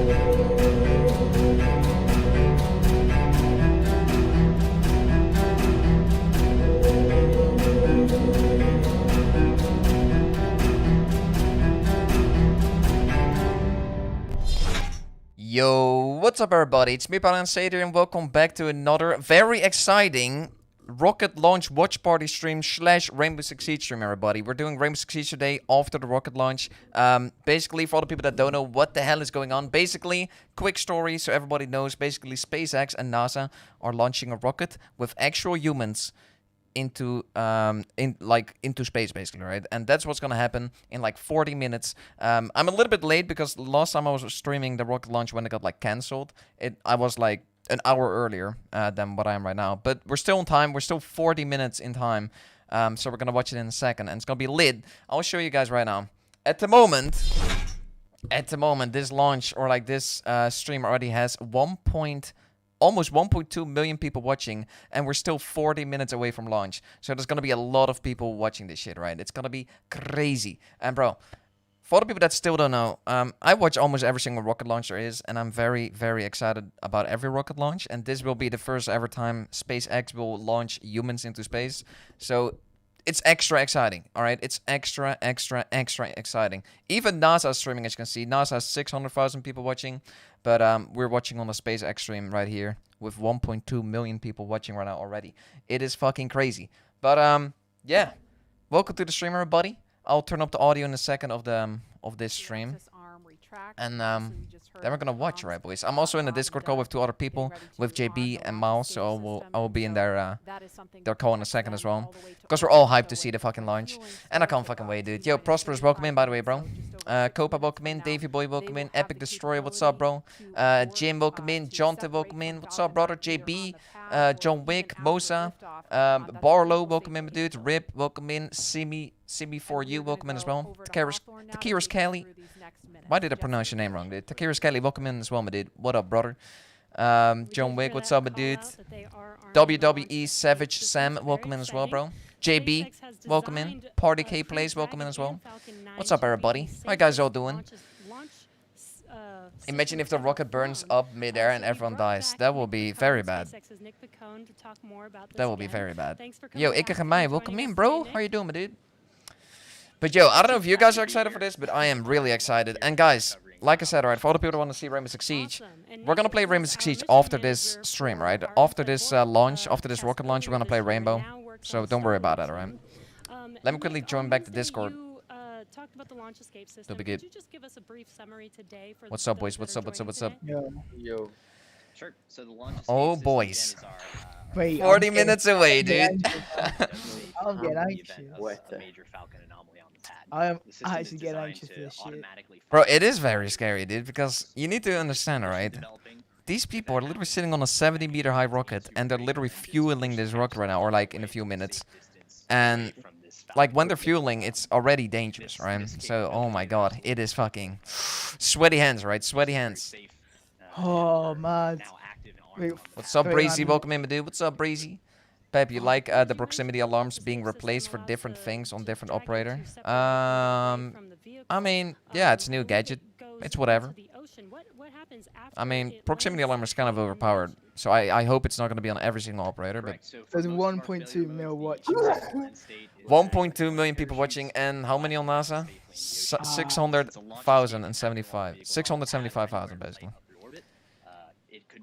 Yo, what's up everybody, it's me PaplooFTW and welcome back to another very exciting rocket launch watch party stream / Rainbow Six Siege stream, everybody. We're doing Rainbow Six Siege today after the rocket launch. Basically, for all the people that don't know what the hell is going on, basically, quick story so everybody knows, basically SpaceX and NASA are launching a rocket with actual humans into space, basically, right? And that's what's gonna happen in like 40 minutes. I'm a little bit late because last time I was streaming the rocket launch when it got like cancelled, I was like an hour earlier than what I am right now, but we're still on time. We're still 40 minutes in time. So we're gonna watch it in a second and it's gonna be lit. I'll show you guys right now. At the moment, this launch or like this stream already has almost 1.2 million people watching, and we're still 40 minutes away from launch. So there's gonna be a lot of people watching this shit, right? It's gonna be crazy. And bro, for the people that still don't know, I watch almost every single rocket launch there is, and I'm very, very excited about every rocket launch. And this will be the first ever time SpaceX will launch humans into space. So it's extra exciting, all right? It's extra exciting. Even NASA is streaming, as you can see. NASA has 600,000 people watching, but we're watching on the SpaceX stream right here with 1.2 million people watching right now already. It is fucking crazy. But yeah, welcome to the stream, everybody. I'll turn up the audio in a second of this stream. And then we're gonna watch, right, boys? I'm also in a Discord call with 2 other people, with JB and Miles, so I will be in their call in a second as well, because we're all hyped to see the fucking launch, and I can't fucking wait, dude. Yo, Prosperous, welcome in, by the way, bro. Copa, welcome in. Davey Boy, welcome in. Epic Destroyer, what's up, bro? Jim, welcome in. Jonte, welcome in. What's up, brother? JB, John Wick, Mosa, Barlow, welcome in, my dude. Rip, welcome in. Simi for you, welcome in as well. Takira's Kelly. Why did I pronounce your name wrong, dude? Takira's Kelly, welcome in as well, my dude. What up, brother? John Wick, what's up, my dude? WWE Savage Sam, welcome in as well, bro. JB, welcome in. Party K Plays, welcome in as well. What's up, everybody? How you guys all doing? Imagine if the rocket burns up midair and everyone dies. That will be very bad. That will be very bad. Yo, Ikkegemai, welcome in, bro. How you doing, my dude? But yo, I don't know if you guys are excited for this, but I am really excited. And guys, like I said, right, for all the people that want to see Rainbow Six Siege, we're gonna play Rainbow Six Siege after this stream, right? After this launch, after this rocket launch, we're gonna play Rainbow. So don't worry about that, alright? Let me quickly join back the Discord. That'll be good. What's up, boys? What's up? Yo. Sure. So the launch oh, boys. Wait, 40 minutes away, dude. I'm getting anxious. A major Falcon anomaly on the pad. I am actually getting anxious for this shit. Bro, it is very scary, dude, because you need to understand, alright? These people are literally sitting on a 70-meter high rocket, and they're literally fueling this rocket right now, or like in a few minutes. And like when they're fueling, it's already dangerous, right? So, oh my god, it is fucking sweaty hands, right? Sweaty hands. Oh, man. Wait, what's up, Breezy? Welcome in, my dude. What's up, Breezy? Pep, you like the proximity alarms being replaced for different things on different operator? I mean, yeah, it's a new gadget. It's whatever. I mean, proximity alarm is kind of overpowered, so I hope it's not going to be on every single operator, but... There's 1.2 mil watching. 1.2 million people watching, and how many on NASA? 600,075. 675,000, basically.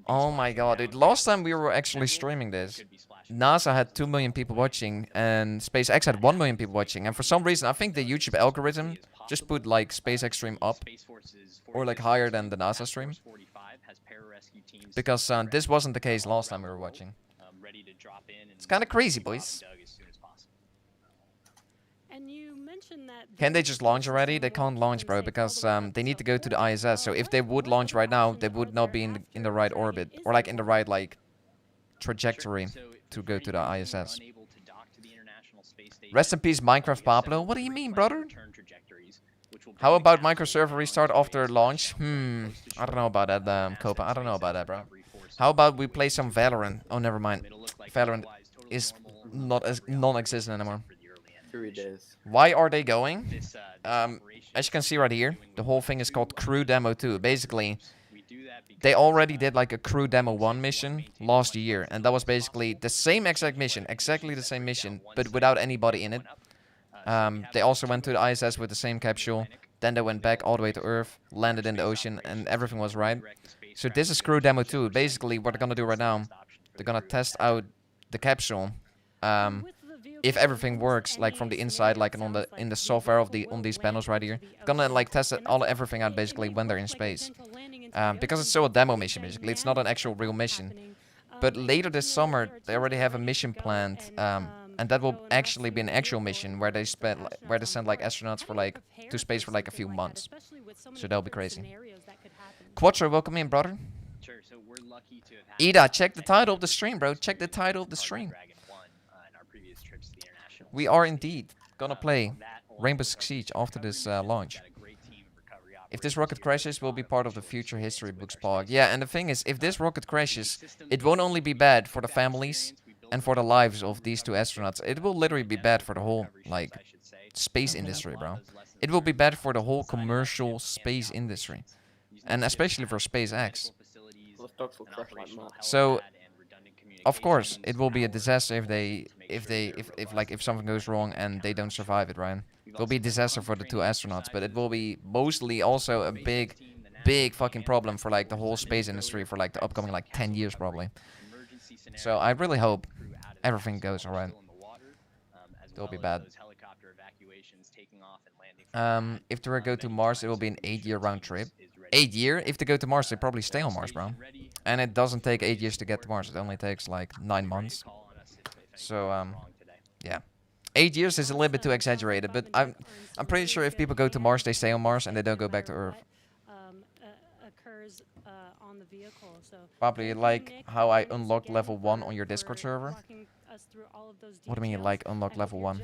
Oh my god, dude. Last time we were actually streaming this, NASA had 2 million people watching, and SpaceX had 1 million people watching. And for some reason, I think the YouTube algorithm just put like SpaceX stream up, or like higher than the NASA stream. Because this wasn't the case last time we were watching. It's kind of crazy, boys. Can they just launch already? They can't launch, bro, because they need to go to the ISS. So if they would launch right now, they would not be in the right orbit, or like in the right like trajectory to go to the ISS. Rest in peace, Minecraft Pablo. What do you mean, brother? How about microserver restart after launch? I don't know about that, Copa. I don't know about that, bro. How about we play some Valorant? Oh, never mind. Valorant is not as non-existent anymore. 3 days. Why are they going? As you can see right here, the whole thing is called Crew Demo-2. Basically, they already did like a crew demo 1 mission last year, and that was basically the same exact mission, exactly the same mission, but without anybody in it. They also went to the ISS with the same capsule, then they went back all the way to Earth, landed in the ocean, and everything was right. So this is crew demo 2. Basically, what they're gonna do right now, they're gonna test out the capsule. If everything works, like from the inside, like in the software of on these panels right here, gonna like test everything out basically when they're in space. Because it's still a demo mission, basically, it's not an actual real mission. But later this summer, they already have a mission planned, and that will actually be an actual mission where they send like astronauts for like to space for like a few months. So that'll be crazy. Quattro, welcome in, brother. Ida, check the title of the stream, bro. Check the title of the stream. We are indeed gonna play Rainbow Six Siege after this launch. If this rocket crashes, we'll be part of the future history books, Pog. Yeah, and the thing is, if this rocket crashes, it won't only be bad for the families and for the lives of these 2 astronauts. It will literally be bad for the whole, like, space industry, bro. It will be bad for the whole commercial space industry. And especially for SpaceX. So, of course, it will be a disaster if something goes wrong and they don't survive it, right? It will be a disaster for the 2 astronauts, but it will be mostly also a big fucking problem for like the whole space industry for like the upcoming like 10 years probably. So I really hope everything goes alright. It'll be bad. If they go to Mars, it will be an 8-year round trip. 8 year? If they go to Mars, they probably stay on Mars, bro. And it doesn't take 8 years to get to Mars. It only takes like 9 months. So yeah. 8 years is a little bit too exaggerated, but I'm pretty sure if people go to Mars, they stay on Mars and they don't go back to Earth. Probably you like how I unlocked level 1 on your Discord server? What do you mean you like unlock level 1?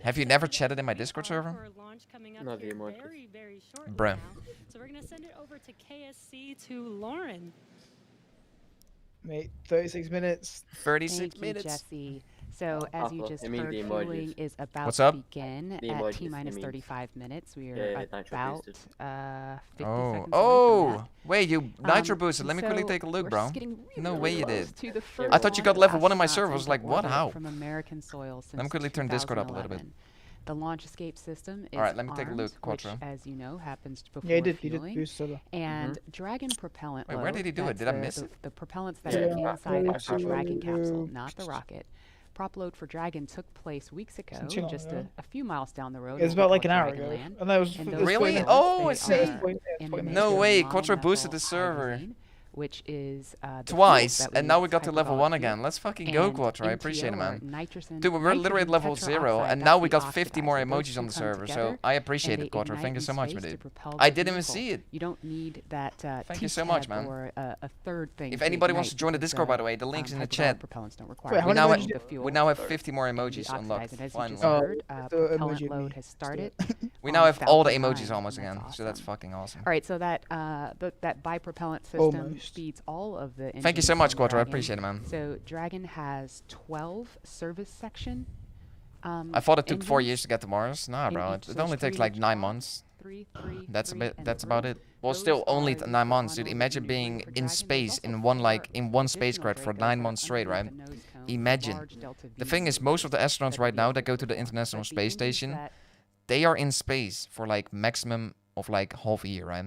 Have you never chatted in my Discord server? No, the emoji. Bruh. So we're gonna send it over to KSC to Lauren. Mate, 36 minutes. 36 Thank minutes. you, Jesse. So as you just I mean heard, the fueling emojis. is about What's to up? begin The at emojis, T-minus I mean. 35 minutes. We are Yeah, nitro about boosted. 50 Oh, seconds away oh! from Wait, you that. nitro boosted. Let me quickly So take a look, we're bro. just getting No really way you close did. to the I first thought you got launch level 1 in my astronauts server. I was into like, what? orbit How? From American soil since Let me quickly turn Discord up a little bit. 2011. The launch escape system is Alright, let me take a look, armed, which, Quattro. as you know, happens before Yeah, he did fueling. boost solo. And Dragon propellant Wait, where load, did he do it? that's Did I miss the, it? The propellants that Yeah, are inside I of the saw Dragon it. capsule, not the rocket. Prop load for Dragon took place weeks ago, too long just ago. a few miles down the road. It was at what about we like an call hour Dragon ago. Land. And that was And it those was Really? 40 Oh, I minutes. see. It was 40 in minutes, the No major way, Quattro monomethyl boosted the server. hydrazine, which is the Twice, fuel that and now we leads got to level 1 hyperbolic again. heat. Let's fucking go, And Quattro. I appreciate it, NTO, or man. nitrogen- Dude, we're literally at nitrogen level 0, tetroxide, and that's now we the got 50 oxidizer. more Those emojis two on the come server, so together, I and appreciate they it, Quattro. ignite Thank you in so much, space my to dude. propel I the didn't even vehicle. see it. You don't need that Thank you so T-tab much, man. or a third thing. If to anybody wants ignite to join the because, Discord, by the way, the link's in the hyperbolic chat. propellants don't require Wait, how We many now, emojis have, do the fuel we now have or 50 more the emojis unlocked. oxidizer. As you Finally. just Oh, heard, the propellant emoji load me. has started. We on now have all the Falcon 9, emojis almost and again, that's so that's awesome. fucking awesome. All right, so that that bipropellant system Almost. feeds all of the. Thank you so engines much, from Quattro. I Dragon. appreciate it, man. So Dragon has 12 service section. I thought it took 4 engines years to get to Mars. Nah, in bro. each- It so only it's takes three like in 9 each months. three, That's a three, bit. and That's three. about it. Well, Those still only are 9 the months, dude. funnels Imagine maneuvering being for in Dragon. There's space also in one four one additional spacecraft for breakers 9 that months are straight, right? underneath the nose cone, Imagine. large delta The V thing is, most of the that astronauts the right now that vehicle go to the can perform. International But the Space engines Station, that they are in space for like maximum of like half a year, right?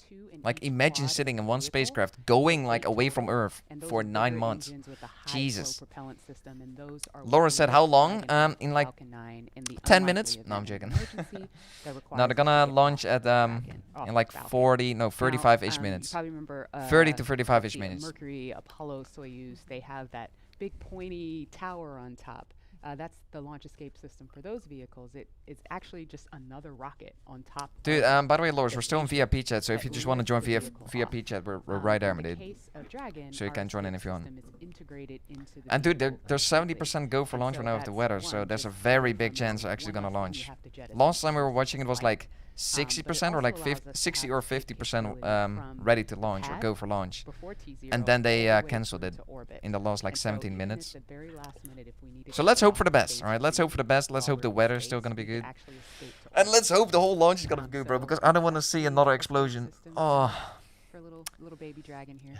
two in Like each imagine quad sitting in one vehicle, spacecraft going there's like 8 away from total, Earth and those for are 9 bigger months. engines with a high-flow Jesus. propellant system, and those are Laura what said make how long? Dragon and In like Falcon 9 in the 10 unlikely minutes? event No, I'm of an joking. emergency that No, requires they're us to gonna get launch off at Dragon, off in like Falcon. 40, no, Now, 35-ish you minutes. probably remember 30 to let's 35-ish see, minutes. Mercury, Apollo, Soyuz, they have that big pointy tower on top. That's the launch escape system for those vehicles. It's actually just another rocket on top. Dude, of by the way, Loris, the we're still in station VIP chat, so if that you just want to lifts join the via vehicle off. VIP chat, we're right there, my In the dude. case of Dragon, So you our can join in escape if you want. system is integrated into the And dude, vehicle there's effectively. 70% go for And launch so right now with the that's weather, so one, there's a just very from big the chance they're actually one gonna off when you launch. have to jettison Last time we were the watching it was flight. like But it 60% or also like allows 50, us to 60 have or escape 50% capability from ready to the launch or pad go for launch. before T0 And then they all the way cancelled through it to orbit. in the last like And so 17 even at minutes. the very last minute, if we needed So to let's get hope for off the best, space alright? Let's hope for the best. Let's while hope the we're in weather's space, still gonna be we could good. actually escape to And orbit. let's hope the whole launch is gonna be good, bro, So because I don't want to that's see the another launch explosion. system Oh. for for little baby dragon here.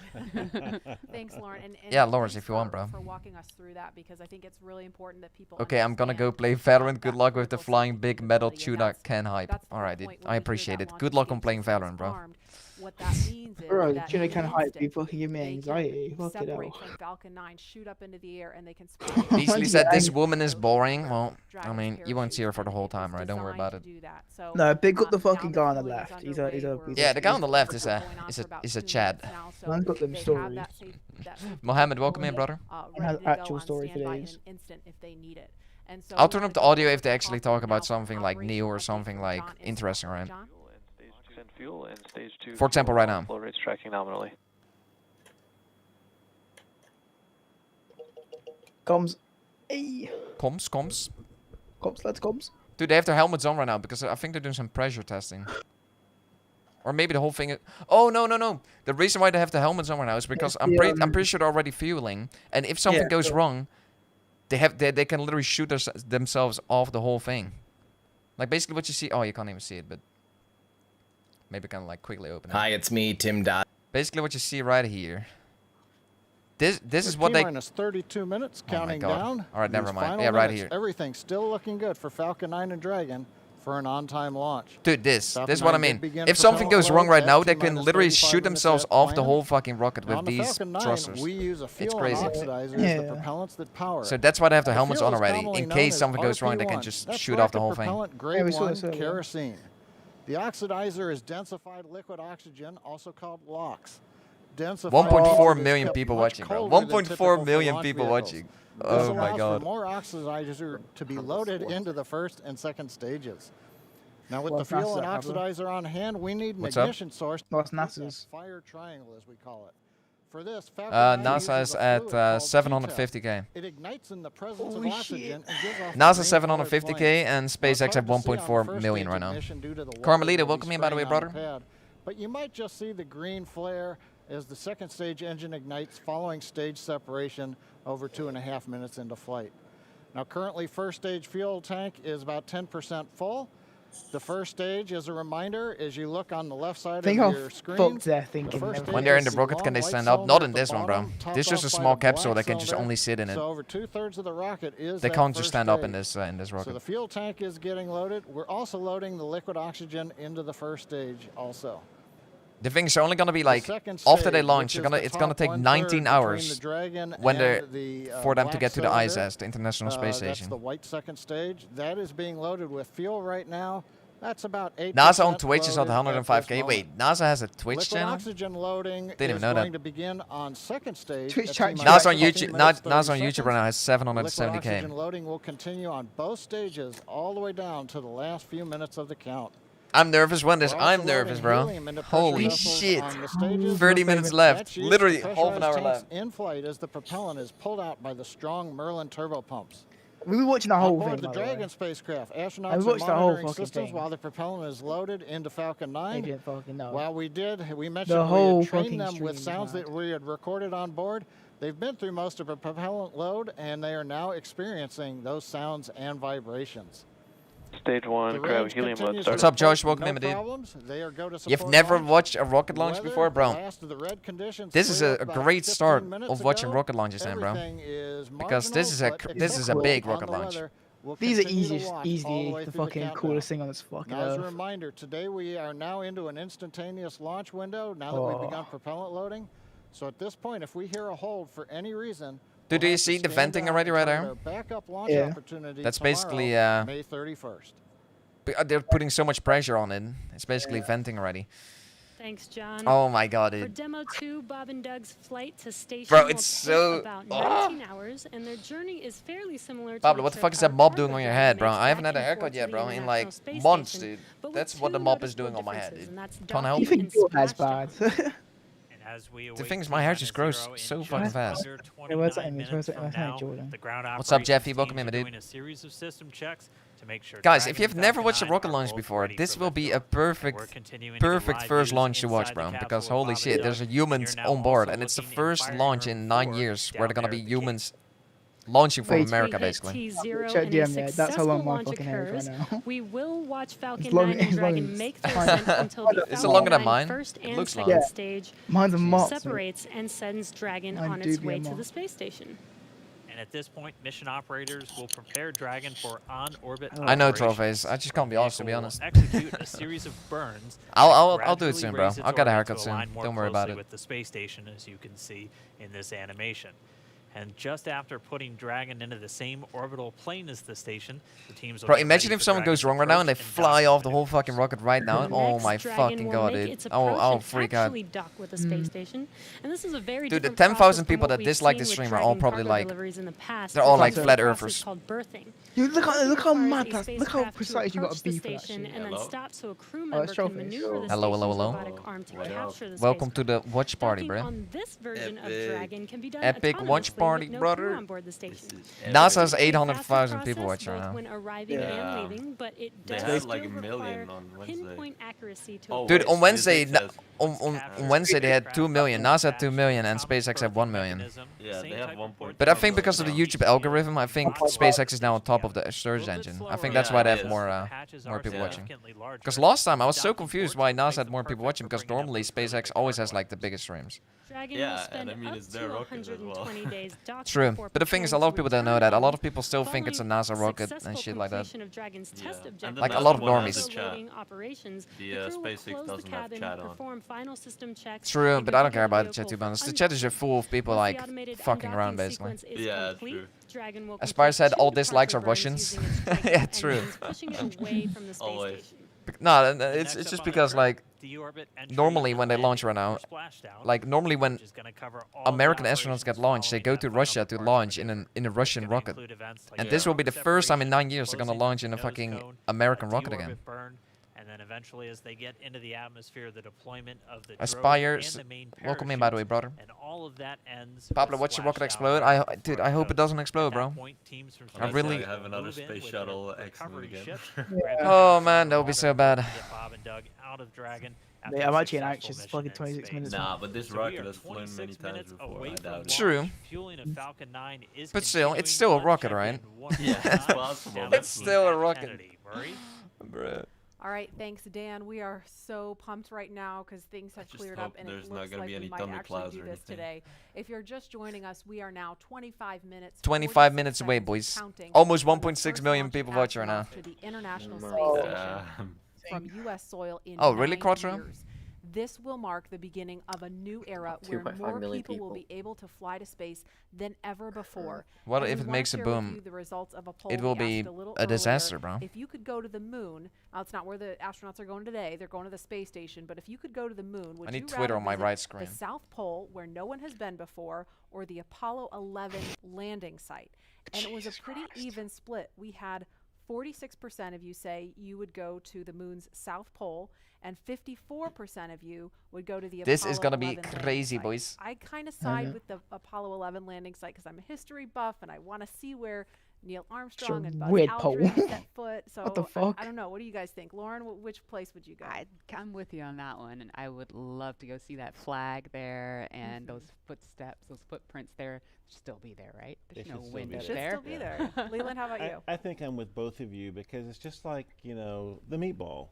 Thanks, Lauren. And Yeah, Lawrence, thanks if you want, for- bro. For walking us through that, because I think it's really important that people. Okay, I'm gonna go play Valorant. Good luck with the flying big metal tuna can hype. Alright, dude. I appreciate it. Good luck on playing Valorant, bro. What that means is Bro, that tuna can in an hype instant, people give me they can anxiety. Fuck it separate out. from Falcon 9, shoot up into the air, and they can. Beasley said this woman is So boring. Well, I Dragon's mean, you won't see her parachute, for the and whole it was time, right? Don't worry designed about to it. do that. So, No, big up the now fucking that guy on the fluid is left. He's a underway, Yeah, the guy on the left we're is going a on is for a about is a 2 Chad. minutes now, so Man's got them they have stories. that safety Mohammed, welcome in, brother. Has ready to go actual on story for standby in days. an instant if they need it. And so I'll we turn wanna up the give audio a if they quick actually call talk now about from something like new or operational something update like from John interesting, right? John? Fuel and stage 2 For example, right now. flow rates tracking nominally. Comms. Hey. Comms. Let's comms. Dude, they have their helmets on right now because I think they're doing some pressure testing. Or maybe the whole thing. Oh no. The reason why they have the helmets on right now is because I'm pretty sure they're already fueling, and if something goes wrong, they can literally shoot themselves off the whole thing. Like basically what you see. Oh, you can't even see it, but maybe kind of like quickly open it. Hi, it's me, Tim Dot. Basically what you see right here. This is what they. Minus 32 minutes, Oh my counting God. down. All right, never These mind. final Yeah, right minutes, here. Everything's still looking good for Falcon 9 and Dragon for an on-time launch. Dude, this Falcon is what I 9 mean. did begin If something propellant goes wrong load right at now, they T can minus literally 35 shoot minutes themselves at off the plan. whole fucking rocket Now, with on the these Falcon 9, thrusters. we use a fuel crazy. oxidizer Yeah. as the propellants that power So it. that's why they have the The helmets fuel on is already. commonly In known case as something goes wrong, they can RP1. just That's shoot off the whole rocket thing. propellant grade we saw 1 this earlier. kerosene. The oxidizer is densified liquid oxygen, also called LOX. 1.4 is million kept people much watching, bro. colder than 1.4 typical for million launch people vehicles. watching. This Oh my allows God. for more oxidizer to be loaded into the first and second stages. Now, with the What's fuel and NASA, Pablo? oxidizer on hand, we need an What's up? ignition source. What's to heat that NASA's? fire triangle, as we call it. For this, Falcon 9 NASA uses is a at fluid called 750k. It ignites in the presence Holy of oxygen and gives off a NASA green colored 750k flame. and Now, it's SpaceX hard at to see on the 1.4 first million stage right now. ignition due to the water Carmelita, that will be welcome in, by the way, spraying on brother. pad. But you might just see the green flare as the second stage engine ignites following stage separation over 2.5 minutes into flight. Now, currently, first stage fuel tank is about 10% full. The first stage, as a reminder, as you look on the left side Think of how your screen, fucked they're thinking. first never stage When they're in is the rocket, can they long stand white up? Not cylinder in at this the one, bro. bottom, topped This is just a off by small the capsule black that can just cylinder. only sit in it. So over 2/3 of the rocket is They that can't just first stand up in stage. this So the rocket. fuel tank is getting loaded. We're also loading the liquid oxygen into the first stage also. The things are only gonna be The like second after they stage, launch. which They're is gonna the it's gonna top take 1/3 19 between hours the Dragon when and they're the, for them to black get to the cylinder. ISS, the International Space That's Station. the white second stage. That is being loaded with fuel right now. That's about 8%. NASA on Twitch is at loaded at 105k. this Wait, moment. NASA has a Twitch Liquid channel? oxygen loading Didn't even is know that. going to begin on second stage. Twitch at chat- T-minus NASA on 15 YouTube. minutes, NASA on 30 YouTube right now has seconds. Liquid 770k. oxygen loading will continue on both stages all the way down to the last few minutes of the count. I'm nervous when this. We're also I'm nervous, loading bro. helium into pressure Holy vessels shit. on the stages. 30 minutes That's left. used Literally to half an hour pressurize tanks left. in flight as the propellant is pulled out by the strong Merlin turbo pumps. We were watching the On whole board thing. the by the way. Dragon spacecraft, I astronauts are watched the whole monitoring fucking systems thing. while the propellant is loaded into Falcon They 9. didn't fucking know. While we mentioned we whole had trained fucking them stream with is sounds mad. that we had recorded on board. They've been through most of the propellant load, and they are now experiencing those sounds and vibrations. Stage 1, The cryo range helium load continues started. What's up, to Josh? report Welcome in, no dude. problems. They are go to You've support never launch. watched a rocket launch Weather, before, the bro? last of the red conditions This is cleared a about great 15 start minutes of watching ago. rocket launches then, bro. Everything is Because this is a marginal, but this is a acceptable big on rocket the launch. weather. We'll These are continue to easy, watch all easily way the through fucking countdown. coolest thing on this fucking Now, as a earth. reminder, today we are now into an instantaneous launch window now that we've begun propellant loading. So at this point, if we hear a hold for any reason, Dude, do we'll you have to see the stand venting down already and right target there? our backup launch Yeah. opportunity That's tomorrow, basically, May 31st. They're putting so much pressure on it. It's basically venting already. Thanks, John. Oh my god, For dude. Demo-2, Bob and Doug's flight to station Bro, will it's take so- about Ah. 19 hours, and their journey is fairly similar to Pablo, the what the trip fuck is that our mop cargo doing on your dragon head, bro? makes I haven't back had a and haircut forth to yet, the bro, in International like Space months, Station, dude. but with That's two what the mop is noticeable doing on my head, differences, dude. and that's Can't help You docking it. think and you're as splash bad? The thing is, my hair just grows so fucking fast. Hey, where's that image? Where's that image, Jordan? What's up, Jeffy? Welcome in, my dude. Guys, if you've never watched a rocket launch before, this will be a perfect first launch to watch, bro. Because holy shit, there's humans on board, and it's the first launch in 9 years where they're gonna be humans launching from Wait, America, we hit basically. T0 Check and a DM there. That's how long successful my launch fucking hair is occurs, right now. we will watch Falcon long- 9 and it's long Dragon as- make their ascent until the Is it Falcon longer than 9 mine? first It and looks second long. Yeah. stage Mine's a mark. separates and sends Dragon Mine on do its be a way to mark. the space station. And at this point, mission operators will prepare Dragon for on-orbit I know, operations. Trollface. I just can't be asked, to be Vehicle honest. will execute a series of burns. I'll that do it gradually soon, bro. raise its I'll get a orbit haircut to soon. align more Don't worry about closely it. with the space station, as you can see in this animation. And just after putting Dragon into the same orbital plane as the station, the teams will Bro, get imagine ready if for something goes Dragon's wrong right now and they approach and fly dock off the whole mission. fucking rocket right now. Oh Next, my Dragon fucking will god, make dude. its I'll approach freak and out. actually dock with the space station. And this is a very Dude, the different 10,000 process from people what that we've dislike the seen stream with are all Dragon probably cargo like- deliveries in the past. they're all This like is a flat process earthers. called berthing. You look how Berthing mad requires that's. a Look how spacecraft to precise you got approach to be the for that station shit. and then Hello? stop so a crew Oh, member it's can Trollface. maneuver the Hello, hello, station's hello. robotic arm to What up? capture the Welcome to spacecraft. the watch party, Docking bro. on this version of Epic. Dragon can be done Epic watch autonomously party, with no brother. crew on board the station. NASA has It's a 800,000 faster people process, watching right both now. when arriving Yeah. and leaving, but it They does had still like a million require on Wednesday. pinpoint accuracy to Oh, Dude, wait, on Wednesday, SpaceX has- on Wednesday they had 2 million. NASA had 2 million and SpaceX had 1 million. Yeah, they have 1.2 But I think because of the million. YouTube algorithm, I think SpaceX is now on top of the search engine. I think that's why they have Yeah, more people Yeah. watching. Because last time I was so confused why NASA had more people watching, because normally SpaceX always has like the biggest streams. Dragon Yeah, will and spend I mean, up it's to their rocket as well. 120 days docking True, before but the thing is, a preparing lot of to people don't know return that. A lot home. of people still think it's a Following NASA rocket and successful shit like that. completion of Dragon's Yeah, test and objective the Like a NASA lot of one normies. has a chat. loading operations, The, the crew will SpaceX close the doesn't have cabin, chat on. perform final system checks, True, and but I don't configure care about the vehicle chat, to be for honest. The chat is just full of people Once the like automated fucking undocking around, basically. sequence is Yeah, complete, true. Dragon will Aspire complete said two all dislikes are departure Russians. burns using its strike Yeah, engines, true. pushing it away from the space Always. station. No, it's just because like normally when they launch right now, like normally when American astronauts get launched, they go to Russia to launch in a Russian rocket. And this will be the first time in 9 years they're gonna launch in a fucking American rocket again. And then eventually, as they get into the atmosphere, the deployment of the Aspire, drogue and the main welcome in, by the way, parachutes, brother. And all of that ends Paploo, with watch your rocket splashdown explode. right Dude, before I hope it goes. doesn't At explode, that bro. point, teams from I really- Have another move in space with shuttle their recovery excellent ship, again. grab Oh the man, that would be so bad. get Bob and Doug out of Dragon after Yeah, I'm a actually successful anxious. It's mission fucking in 26 space. minutes. Nah, but this So we rocket are has flown many 26 times minutes before. away I from doubt it. launch. True. Fueling of Falcon 9 is But still, it's continuing. still a Let's rocket, check right? in one Yeah, more it's time. possible. Down It's to still a Matt rocket. Kennedy. Murray? Bruh. All right, thanks, Dan. We are so pumped right now because things have just cleared hope up and there's it not looks gonna like be we any might thunder actually clouds do or this anything. today. If you're just joining us, we are now 25 minutes. 25 46 minutes away, seconds boys. counting Almost from the 1.6 first million launch of people watching right now. astronauts to the International Space Yeah. Station from U.S. soil in Oh, really, 9 Quattro? years. This will mark the beginning of a new era where 2.5 more million people will be able to fly to space than ever before. What And if we it wanna makes a share with boom? you the results of a poll It will we be asked a little a earlier. disaster, bro. If you could go to the moon, now it's not where the astronauts are going today, they're going to the space station, but if you could go to the moon, would I need you Twitter rather on my visit right screen. the South Pole, where no one has been before, or the Apollo 11 landing site? And it was a pretty even split. We had 46% of you say you would go to the moon's South Pole, and 54% of you would go to the This Apollo is gonna be 11 landing crazy, site. boys. I kind of side with the Apollo 11 landing site because I'm a history buff and I want to see where Neil Armstrong and Buzz weird Aldrin poll. set foot. So What the fuck? I don't know. What do you guys think, Lauren? Which place would you go? I'm with you on that one, and I would love to go see that flag there and those footsteps, those footprints there. Still be there, right? There's They no should still wind be up there. Should there. still be there. Leland, how about you? I think I'm with both of you because it's just like, the meatball,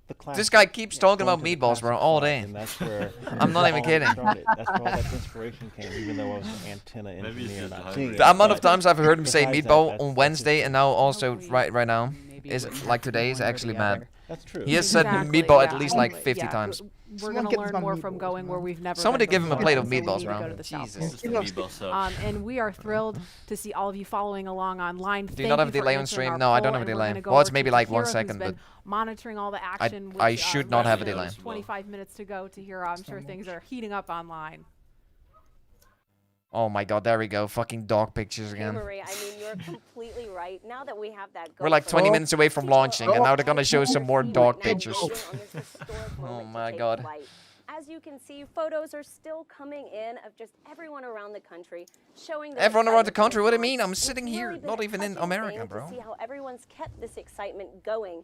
the classic. This guy keeps talking Going about to the meatballs, bro, classic all spot, day. And that's where I'm not even all kidding. started. That's where all that inspiration came, even though I was an antenna Maybe he's engineer, just not hungry. seeing it. The amount of but times I've heard him say besides that, meatball that's- on that's Wednesday just- and now also please. right now Maybe is it would like have to today be is one or actually the mad. other. That's true. He has said Exactly, meatball yeah. at least like 50 Yeah, times. We're Someone gonna get learn some more from meatballs, going where man. we've never. Somebody been give him a before, plate of so we meatballs, need to bro. go to the South Jesus. Pole. It's the meatball subs. And we are thrilled to see all of you following along online. Do you not have a delay on stream? No, I don't have a delay. Go Well, it's over maybe to like 1 Tahira, who's second, been but monitoring all the action. I which, should not have a there's delay. 25 minutes to go to hear. I'm sure things are heating up online. oh my god, there we go. Fucking dog pictures Hey, again. Marie, I mean, you're completely right. Now that we have that We're like 20 Oh. minutes away from launching and now they're gonna show some more dog pictures. Oh my god. As you can see, photos are still coming in of just everyone around the country showing their Everyone around the excitement country? for What do you launch. mean? I'm It's sitting here, really been not a even in touching America, thing bro. To see how everyone's kept this excitement going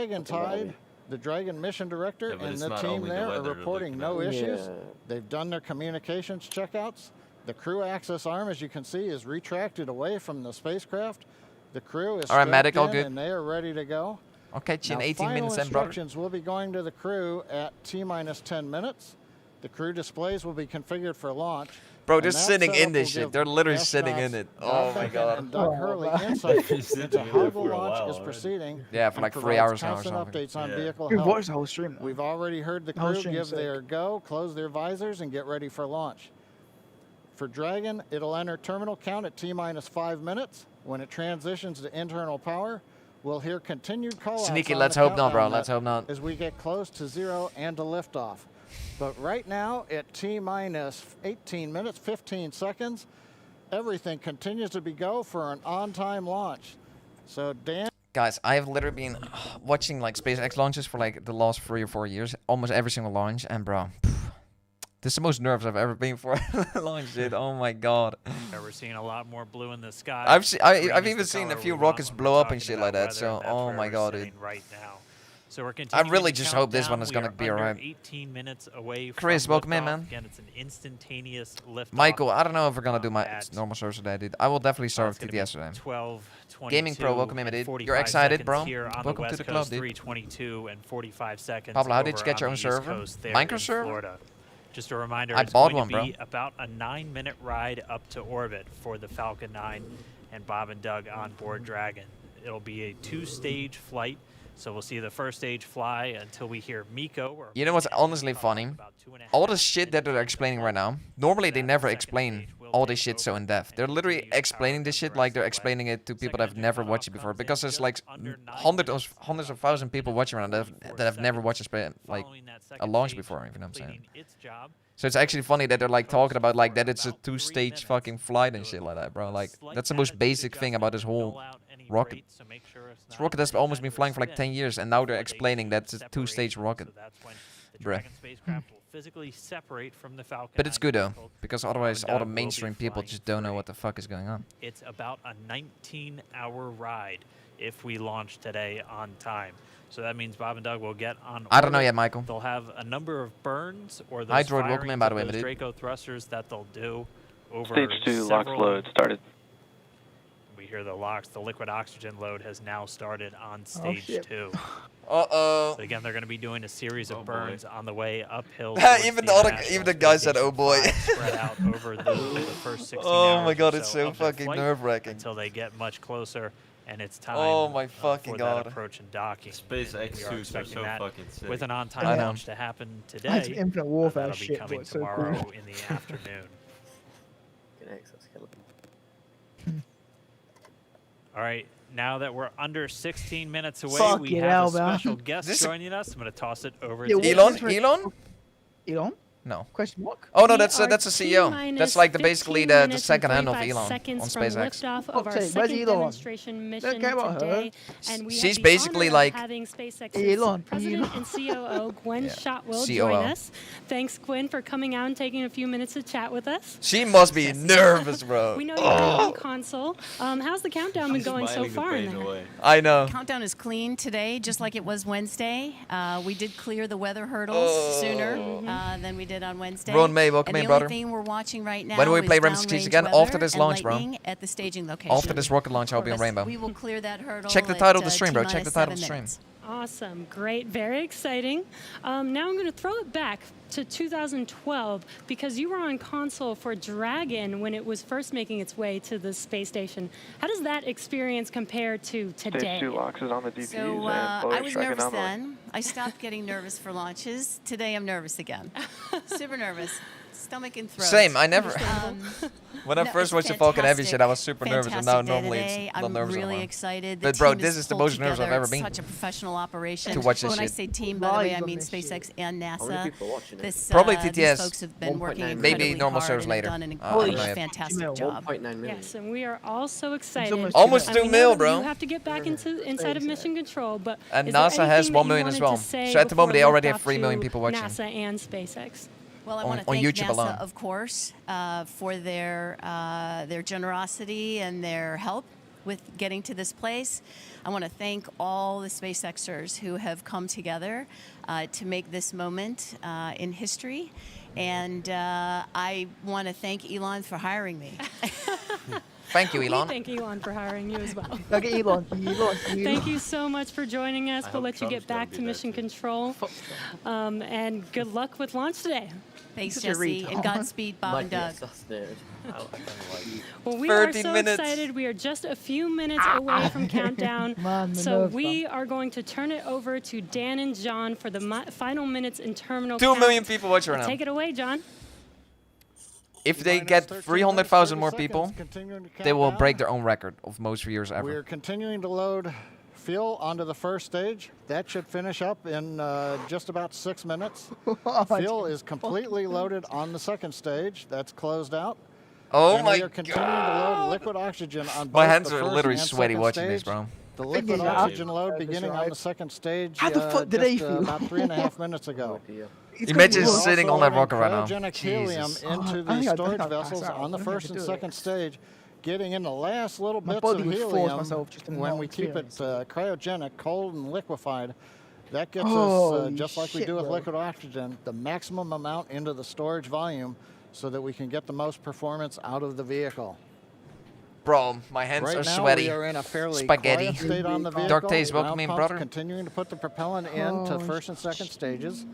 Dragon Tide, the Dragon mission director, Yeah, but and it's the not team only the there are weather reporting looking no at. issues. Yeah. They've done their communications checkouts. The crew access arm, as you can see, is retracted away from the spacecraft. The crew is All right, strapped medic, all in good. and they are ready to go. Okay, Chin, Now, 18 final minutes in, brother. instructions will be going to the crew at T-minus 10 minutes. The crew displays will be configured for launch. Bro, And they're that sitting in setup this will shit. give They're literally sitting in astronauts it. John Oh my Duncan god. and Doug Hurley insight into how the launch is proceeding. Yeah, for and like 3 provides hours now or constant something. updates on vehicle We've health. watched the whole stream. Though. We've already heard the The whole crew stream's give sick. their go, close their visors, and get ready for launch. For Dragon, it'll enter terminal count at T-minus 5 minutes. When it transitions to internal power, we'll hear continued call-outs Sneaky, on let's the hope not, bro. countdown Let's net hope not. as we get close to 0 and to liftoff. But right now, at T-minus 18 minutes, 15 seconds, everything continues to be go for an on-time launch. So Dan... Guys, I have literally been watching like SpaceX launches for like the last 3 or 4 years. Almost every single launch. And bro, this is the most nervous I've ever been for a launch, dude. Oh my god. We're seeing a lot more blue in the sky. I've even seen a few rockets blow up and shit like that. So, oh my god, dude. Right now. So we're I really just hope this one is gonna be alright. 18 minutes away Chris, from welcome in, liftoff. man. Again, it's an instantaneous lift. Michael, I don't know if we're gonna do my normal service today, dude. I will definitely start with it's TTS today. 12:22 Gaming Pro, welcome in, and dude. 45 You're excited, bro? seconds here on Welcome the to the West club, Coast, dude. 3:22 and 45 seconds. Pablo, how did you over get your on own the East server? Coast there Minecraft in server? Florida. Just a reminder, I it's bought going to one, be about a 9-minute ride up to orbit for the Falcon 9 and Bob and Doug on board Dragon. It'll be a 2-stage flight. So we'll see the first stage fly until we hear Miko. Or You know what's honestly funny? All the shit that they're explaining right now, normally they never explain all this shit so in depth. They're literally explaining this shit like they're explaining it to people that have never watched it before. Because there's like hundreds of thousand people watching right now that have never watched a launch before, if you know what I'm saying. So it's actually funny that they're like talking about like that it's a 2-stage fucking flight and shit like that, bro. Like that's the most basic thing about this whole rocket. This rocket has almost been flying for like 10 years, and now they're explaining that it's a 2-stage rocket. Bruh. Physically separate from the Falcon. But it's good though, 9 because otherwise all the will be mainstream people flying just don't know free. what the fuck is going on. It's about a 19-hour ride if we launch today on time. So that means Bob and Doug will get on I don't know orbit. yet, Michael. They'll have a number of burns or those Hi, Droid, welcome in, firings by the of way, those dude. Draco thrusters that they'll do over Stage 2 lock several- load started. We hear the locks. The liquid oxygen load has now started on stage shit. 2. Uh-oh. So again, they're going to be doing a series of burns on the way uphill. Even the guy said, "Oh boy." Spread out over the first 16 Oh hours my or god, it's so of their fucking flight nerve-wracking. until they get much closer, and it's time. Oh my fucking for god. that approach and docking. SpaceX We are suits are expecting so that fucking sick. with an I on-time know. launch to happen today. That's Infinite Warfare that'll be shit, coming but it's so tomorrow cool. in the afternoon. All right, now that we're under 16 minutes away, Fuck we it, have a Alba. special guest This- joining us. I'm going to toss it over Yeah, to what- Elon? Elon? No. Question mark? Oh no, We that's are a CEO. That's like basically the second hand of Elon on SpaceX. Of Fuck's our sake, where's second Elon? demonstration mission care about her. today, and we She's have the basically honor like- of having SpaceX's Elon, president Elon. and COO Gwen Yeah, Shotwell COO. join us. Thanks, Gwen, for coming out and taking a few minutes to chat with us. She must be nervous, bro. We know you're on console. How's the countdown been going so far in there? I know. Countdown is clean today, just like it was Wednesday. We did clear the weather hurdles sooner than we did on Wednesday. Ron May, welcome and in, the only brother. thing we're watching right now When do we is play Rainbow Six Siege again? downrange After this weather launch, and bro. lightning at the staging location. After this rocket launch, I'll be on Of course, Rainbow. We will clear that hurdle. Check the at, title of the stream, bro. Check the T-minus title of the 7 stream. minutes. Awesome, great, very exciting. Now I'm going to throw it back to 2012 because you were on console for Dragon when it was first making its way to the space station. How does that experience compare to today? Stage 2 locks is on the DPUs So and I Boeing was tracking nervous anomaly. then. I stopped getting nervous for launches. Today I'm nervous again. Super nervous. Stomach and throat. Same. I never. When I No, first it's watched the Falcon Heavy shit, I was fantastic, super nervous, and now fantastic day normally today. it's not I'm nervous really anymore. excited. The But bro, team this is the pulled most nervous I've together. ever It's been. Such a professional operation. To watch this when I shit. say team, by the way, I Live on mean this SpaceX shit. and NASA. This, Probably these TTS. folks have been working 1.9 incredibly Maybe normal hard servers and have later. done an Holy incredibly shit. fantastic job. 1.9 million. Yes, and we are all so excited. Almost And 2 we know mil, that bro. You have to get back inside of mission control, but And is there NASA has anything 1 that you million as wanted to well. say So at the moment, they before already have liftoff 3 million to people watching. NASA and SpaceX. Well, I On- want to on thank YouTube NASA, alone. of course, for their generosity and their help with getting to this place. I want to thank all the SpaceXers who have come together to make this moment in history. And I want to thank Elon for hiring me. Thank you, We Elon. thank Elon for hiring you as well. Look at Elon. Elon. Thank you so much for joining us. I We'll hope let you Trump's get gonna back be to there mission too. control. And good luck with launch today. Thanks, Such a Jesse, and retard. Godspeed, Bob and Doug. Well, we are 30 so minutes. excited. We are just a few minutes away from countdown. Man, the So nerve, we are going to turn it over to Dan and John for the final minutes in terminal 2 count. million people watching right now. Take it away, John. If they get 300,000 more people, they will break their own record of most viewers ever. We're continuing to load fuel onto the first stage. That should finish up in just about 6 minutes. Fuel is completely loaded on the second stage. That's closed out. Oh and my we are continuing to load liquid oxygen on both My hands the are first literally and sweaty second watching this, stage. bro. The liquid Yeah. oxygen load beginning on the second stage How the fuck did they just, feel? about 3.5 minutes ago. Imagine We're sitting also on that loading rocket right now. cryogenic helium Jesus. into I the think I storage passed vessels out. on the I don't know first how and to do it. second stage, getting in the last little My bits body of would force helium myself just to when not we keep it experience cryogenic, cold and liquefied. That gets us, Holy just like we shit, do with bro. liquid oxygen, the maximum amount into the storage volume so that we can get the most performance out of the vehicle. Bro, my hands Right are now, sweaty. we are in a fairly Spaghetti. quiet state on the vehicle. Dark Taste, welcome Ground in, pumps brother. Continuing to put the propellant into first and second stages.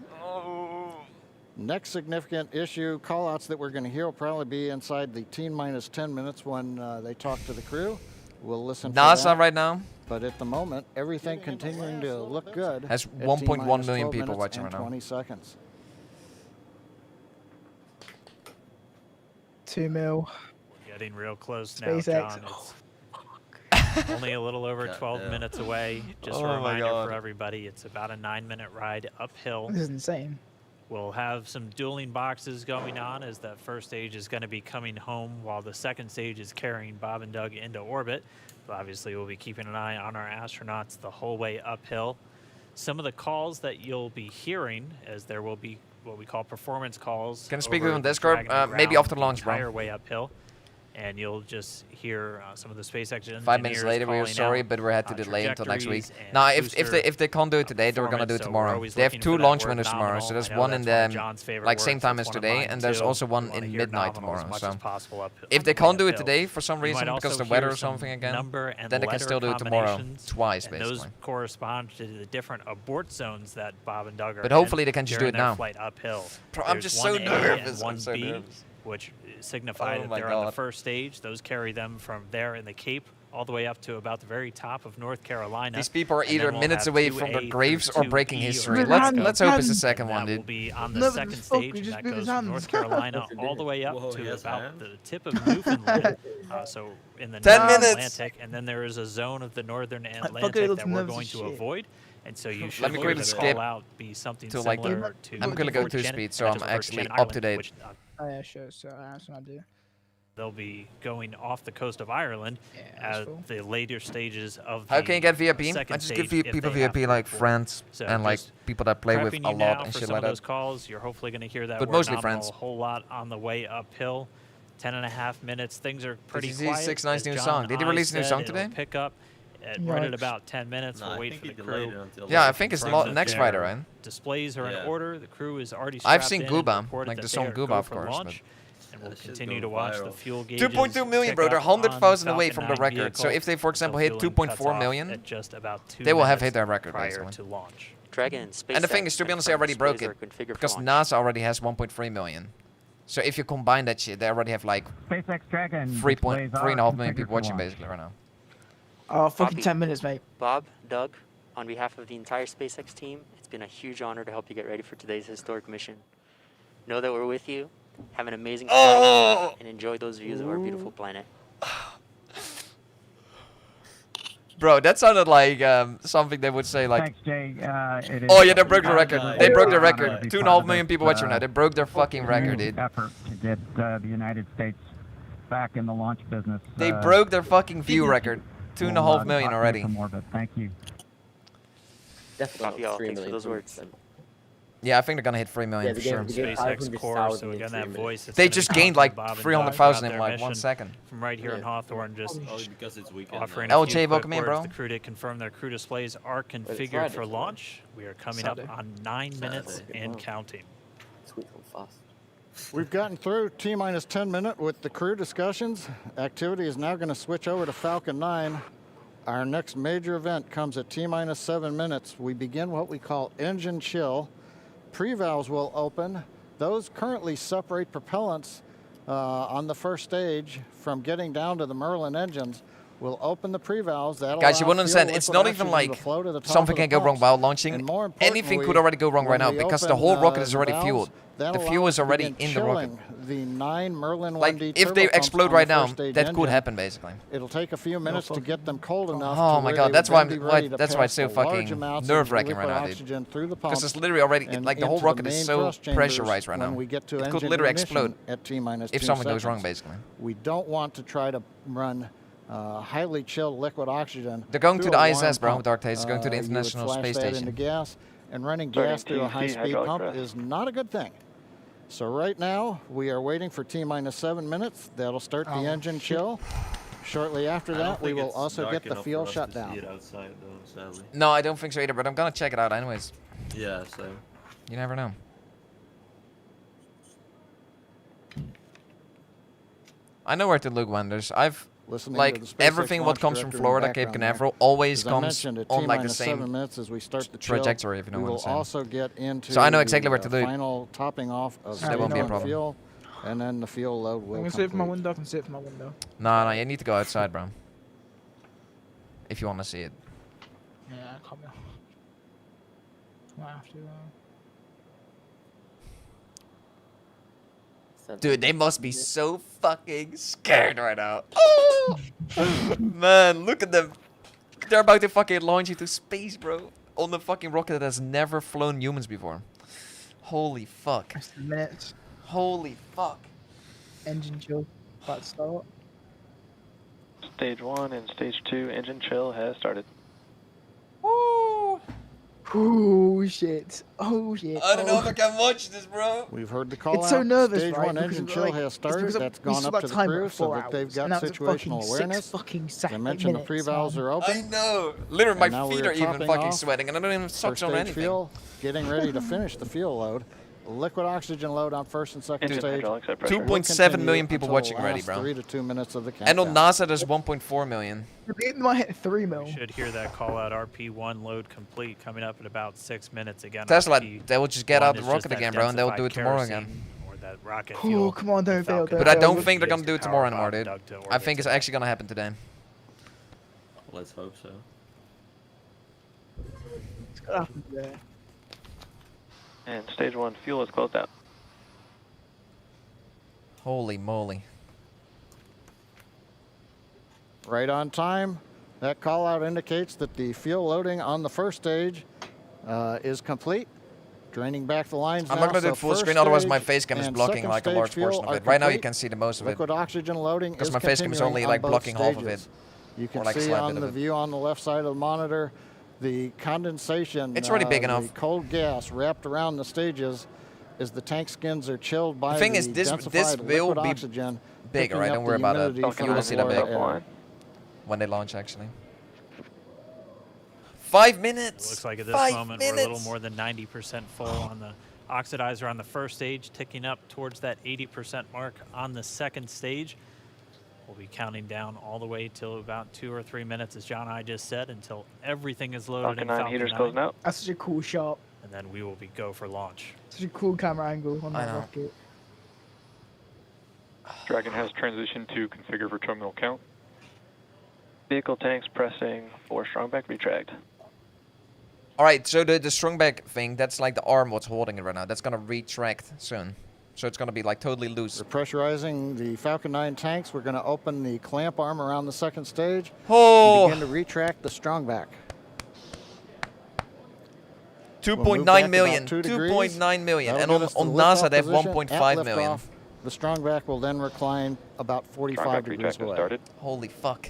Next significant issue, call-outs that we're going to hear will probably be inside the T-minus 10 minutes when they talk to the crew. We'll listen for NASA that. right now But at the moment, everything continuing to look good. has at 1.1 T-minus million 12 people minutes watching and right now. 20 seconds. 2 mil. Getting real close now, SpaceX. John. It's only a little over 12 minutes away. Just Oh a my reminder God. for everybody, it's about a 9-minute ride uphill. This is insane. We'll have some dueling boxes going on as that first stage is going to be coming home while the second stage is carrying Bob and Doug into orbit. But obviously, we'll be keeping an eye on our astronauts the whole way uphill. Some of the calls that you'll be hearing, as there will be what we call performance calls. Can I speak over with you on the Discord? Dragon Maybe ground after launch, bro. the entire way uphill. And you'll just hear some of the SpaceX engineers 5 minutes later, we are calling sorry, out, but we had to delay until next week. trajectories and Now, if booster they can't do it today, they're gonna do it performance, so we're tomorrow. always They have looking 2 for that launch word windows tomorrow, so nominal. there's I know one that's in one of the John's favorite like same words. time That's as one of today, mine and there's too. also We one wanna in hear midnight nominal as tomorrow. much So as possible up- if they on the can't do it uphill. today for some You reason might because also of the weather hear or something some again, number and then they can letter still do it tomorrow combinations, twice, and those basically. correspond to the different abort zones that Bob and Doug are But in hopefully they can just do during it their now. flight uphill. Bro, I'm There's just so 1A nervous. and I'm so 1B, nervous. which signify Oh that my they're on the God. first stage. Those carry them from there in the Cape all the way up to about the very top of North Carolina. These people are And then either we'll minutes have away from 2A their through graves or breaking 2E history. or Let's hope it's the and second that one, will dude. be on the No, but second just fuck, stage, you and just that moved goes his from hands. North Carolina all the way up Whoa, to yes, I about am. the tip of Newfoundland. So in the 10 North minutes. Atlantic, and then there is a zone of the northern fucking Atlantic little that we're nervous going as to shit. avoid. And so you should Let me hear quickly the skip call out be something to like similar to I'm gonna go Fort 2 Janet, speed, and so that's I'm over actually Janet up Island, to date. which, Oh yeah, sure. So that's what I do. they'll be going off the coast of Ireland that's at cool. the later stages of How the can you get VIP? second I just give stage if people they have VIP to like report. friends So and like just people that play with prepping a you lot now and for shit some like of that. those calls. You're hopefully going to hear that But word mostly nominal friends. a whole lot on the way uphill. 10.5 minutes. Things are pretty you see quiet. 6 9's as new John song? Did he I release a new said, song it'll today? Pick up right at Yikes. about 10 minutes. No, We'll I wait think for he the delayed crew. it until Yeah, I like think it's confirms that next their Friday, right? Displays are Yeah. in order. The crew is already I've strapped seen in Gooba, and reported like the that song they are Gooba, go of for course, launch, and we'll That shit's continue to going watch viral. the fuel gauges 2.2 million, tick bro. They're up on 100,000 away Falcon from the 9 record. So vehicle if they, for example, until hit fueling cuts 2.4 off million, at just about 2 they will have minutes hit their record, prior basically. to launch. Dragon, And the thing is, to be honest, they already broke it because NASA already has 1.3 million. So if you combine that shit, they already have like SpaceX Dragon 3.5 million people watching basically right now. Oh, fucking Poppy. 10 minutes, mate. Bob, Doug, on behalf of the entire SpaceX team, it's been a huge honor to help you get ready for today's historic mission. Know that we're with you. Have an amazing flight and enjoy those views of our beautiful planet. Bro, that sounded like something they would say like. Thanks, Jay. Oh yeah, they broke the record. They broke the record. 2.5 million people watching now. They broke their fucking record, dude. Effort to get the United States back in the launch business. They broke their fucking view record. 2.5 million already. Thank you. Copy all. Thanks for those words. Yeah, I think they're gonna hit 3 million for sure. SpaceX core, so again, that voice. that's They gonna just be gained talking like to Bob and Doug 300,000 in about like their 1 mission second. From right here in Hawthorne, just because it's weekend. offering now. a few LJ, quick welcome in, words. bro. The crew to confirm their crew displays are configured Friday, for so- launch. We are coming up on 9 minutes and counting. Sweet, so fast. We've gotten through T-minus 10 minute with the crew discussions. Activity is now going to switch over to Falcon 9. Our next major event comes at T-minus 7 minutes. We begin what we call engine chill. Pre-valves will open. those currently separate propellants on the first stage from getting down to the Merlin engines. We'll open the pre-valves. Guys, you wouldn't understand. It's not even like something can go wrong while launching. Anything could already go wrong right now because the whole rocket is already fueled. The fuel is already in the rocket. The 9 Merlin 1D Like, if they explode right now, that could happen, basically. It'll take a few minutes to get them cold enough. Oh my god, that's why it's so fucking nerve-wracking right now, dude. Because it's literally already, like, the whole rocket is so pressurized right now. It could literally explode if something goes wrong, basically. We don't want to try to run highly chilled liquid oxygen. They're going to through the a ISS, bro, warm Dark Taste. pump. Going to the You would International flash Space that Station. into gas, and running Starting gas through a TC high-speed hydraulic pump press. is not a good thing. So right now, we are waiting for T-minus 7 minutes. That'll start the engine chill. Shortly after that, we will also get the fuel shut down. Outside, though, sadly. No, I don't think so either, but I'm gonna check it out anyways. Yeah, same. You never know. I know where to look, Wonders. Like, everything what comes from Florida, Cape Canaveral, always comes on like the same trajectory, if you know what I'm saying. Also get into so I know exactly where to look. Final topping off of So that won't be a problem. fuel, and then the fuel load will I'm gonna sit from my window. I can sit from my window. No, you need to go outside, bro. If you want to see it. Yeah, I can't. Might have to. Dude, they must be so fucking scared right now. Oh! Man, look at them. They're about to fucking launch into space, bro. On the fucking rocket that has never flown humans before. Holy fuck. Just a minute. Holy fuck. Engine chill. About to start. Stage 1 and Stage 2 engine chill has started. Woo! Oh shit. Oh shit. I don't know if I can watch this, bro. We've heard the call It's out. so nervous, Stage right? 1 engine Because, chill like, has it's started. because That's we gone set up that to the timer crew at so 4 that they've hours, got and that was situational fucking awareness. 6 fucking As I mentioned, the pre-valves are open. I know. Literally, my And now feet we are even topping fucking off sweating, and I don't even for suck on stage anything. fuel, getting ready to finish the fuel load. Liquid oxygen load on first and second Engine stage. hydraulics at pressure. 2.7 million people until watching the already, last bro. 3 to 2 minutes of the And countdown. on NASA, there's 1.4 million. It might hit 3 mil. We should hear that call out RP1 load complete coming up in about 6 minutes again. Tesla, RP1 they will just get out the is just rocket that again, bro, and they'll densified do it tomorrow kerosene again. Or that rocket Oh, fuel. come on, don't fail. But I don't fail. think they're gonna Used do it to tomorrow power anymore, dude. Bob Doug to I orbit think it's today. actually gonna happen today. Let's hope so. It's gonna happen today. And Stage 1 fuel is closed out. Holy moly. Right on time. That call out indicates that the fuel loading on the first stage is complete. Draining back the lines I'm now. not gonna do So it full first screen, otherwise my stage face cam is and blocking second like a stage large fuel portion of are it. Right now you complete. can see the most of it. Liquid oxygen loading Because is my face cam is only continuing like on both blocking half of stages. it. You can Or, like, see slight on bit the of it. view on the left side of the monitor the condensation. It's already big enough. The cold gas wrapped around the stages as the tank skins are chilled by The thing is, this densified will liquid be oxygen, big, picking alright? up Don't the worry about that. humidity You from will the see that Florida big. air. When they launch, actually. 5 minutes! It looks like at this 5 moment minutes. we're a little more than 90% full on the oxidizer on the first stage, ticking up towards that 80% mark on the second stage. We'll be counting down all the way till about 2 or 3 minutes, as John and I just said, until everything is loaded Falcon in 9 Falcon heaters 9. closing out. That's such a cool shot. And then we will be go for launch. Such a cool camera angle on I that know. rocket. Dragon has transitioned to configure for terminal count. Vehicle tanks pressing for strongback retract. Alright, so the strong back thing, that's like the arm what's holding it right now. That's gonna retract soon. So it's gonna be like totally loose. We're pressurizing the Falcon 9 tanks. We're going to open the clamp arm around the second stage. Oh! And begin to retract the strongback. 2.9 million. 2 degrees. 2.9 million. That'll And get us on to NASA liftoff they have position. 1.5 At million. liftoff, the strongback will then recline about 45 Strongback degrees retract has away. started. Holy fuck.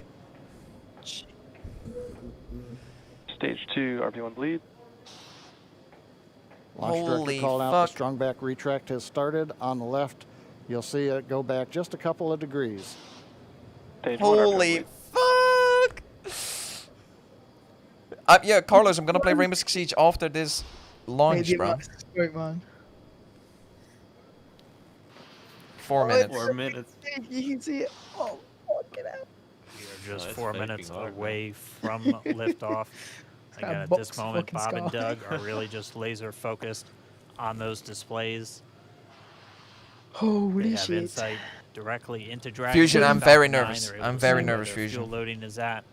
Stage 2 RP1 bleed. Launch Holy director called out. fuck. The strongback retract has started. On the left, you'll see it go back just a couple of degrees. Stage 1 RP1 Holy bleed. fuck! Yeah, Carlos, I'm gonna play Rainbow Six Siege after this launch, Maybe bro. that's great, man. 4 minutes. 4 minutes. You can see it. Oh, fuck it out. We are just it's 4 faking minutes hard, away from liftoff. Kinda Again, at box this moment, fucking Bob and sky. Doug are really just laser focused on those displays. Holy They have shit. insight directly into Dragon. Fusion, and I'm very Falcon 9. nervous. They're able I'm to very see where nervous, their Fusion. Fuel loading is at,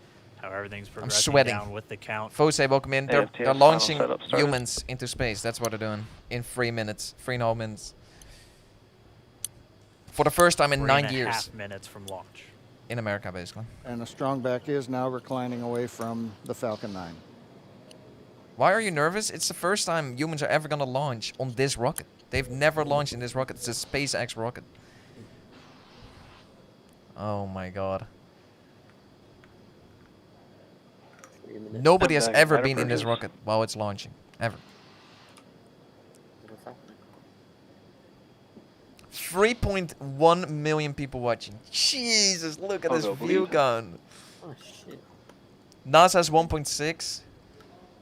how everything's I'm progressing sweating. down with the count. Fose, welcome in. They're AFTS final launching setup started. humans into space. That's what they're doing in 3 minutes, 3.5 minutes. For the first time in 9 years. 3.5 minutes from launch. In America, basically. And the Strongback is now reclining away from the Falcon 9. Why are you nervous? It's the first time humans are ever gonna launch on this rocket. They've never launched in this rocket. It's a SpaceX rocket. Oh my god. Nobody has ever been in this rocket while it's launching. Ever. 3.1 million people watching. Jesus, look at this view gun. Oh shit. NASA has 1.6.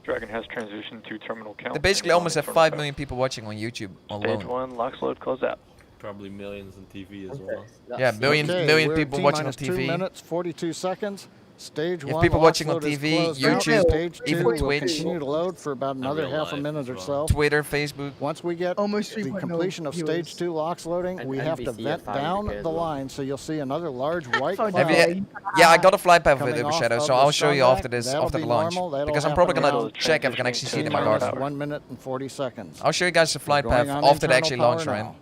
Dragon has transitioned to terminal count. They basically almost have 5 million people watching on YouTube alone. Stage 1, locks load, close out. Probably millions on TV as well. Yeah, million we're people T watching on minus 2 TV. minutes, 42 seconds. Stage If 1 people watching on lock load is TV, closed out. YouTube, Stage 2 even will Twitch. continue to load for about another half a minute or so. Twitter, Facebook. Once we get Almost the 3.0 completion of viewers. stage 2 locks loading, And we have to NBC vent at 5 down UK as the well. line, so you'll see another large white Have cloud. Yeah, I got a flight path with coming Uber off Shadow, of so the I'll show you after Strongback. this, That'll after the be launch. normal. That'll Because I'm probably happen gonna around check if I can actually see it in my T-minus garden. 1 minute and 40 seconds. I'll show you guys the flight We're path going on after they internal actually power launch, right? now.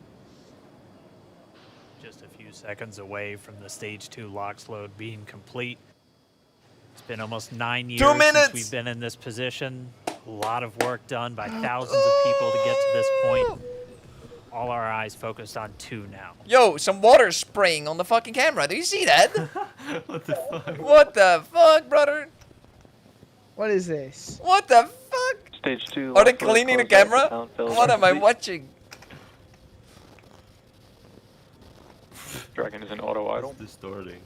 Just a few seconds away from the stage 2 locks load being complete. It's been almost 9 years 2 minutes! since we've been in this position. A lot of work done by thousands of people to get to this point. All our eyes focused on 2 now. Yo, some water spraying on the fucking camera. Do you see that? What the fuck? What the fuck, brother? What is this? What the fuck? Stage 2. Are they locks load, cleaning the close out. camera? Sound fills What are am I complete. watching? Dragon is in auto idle. It's distorting.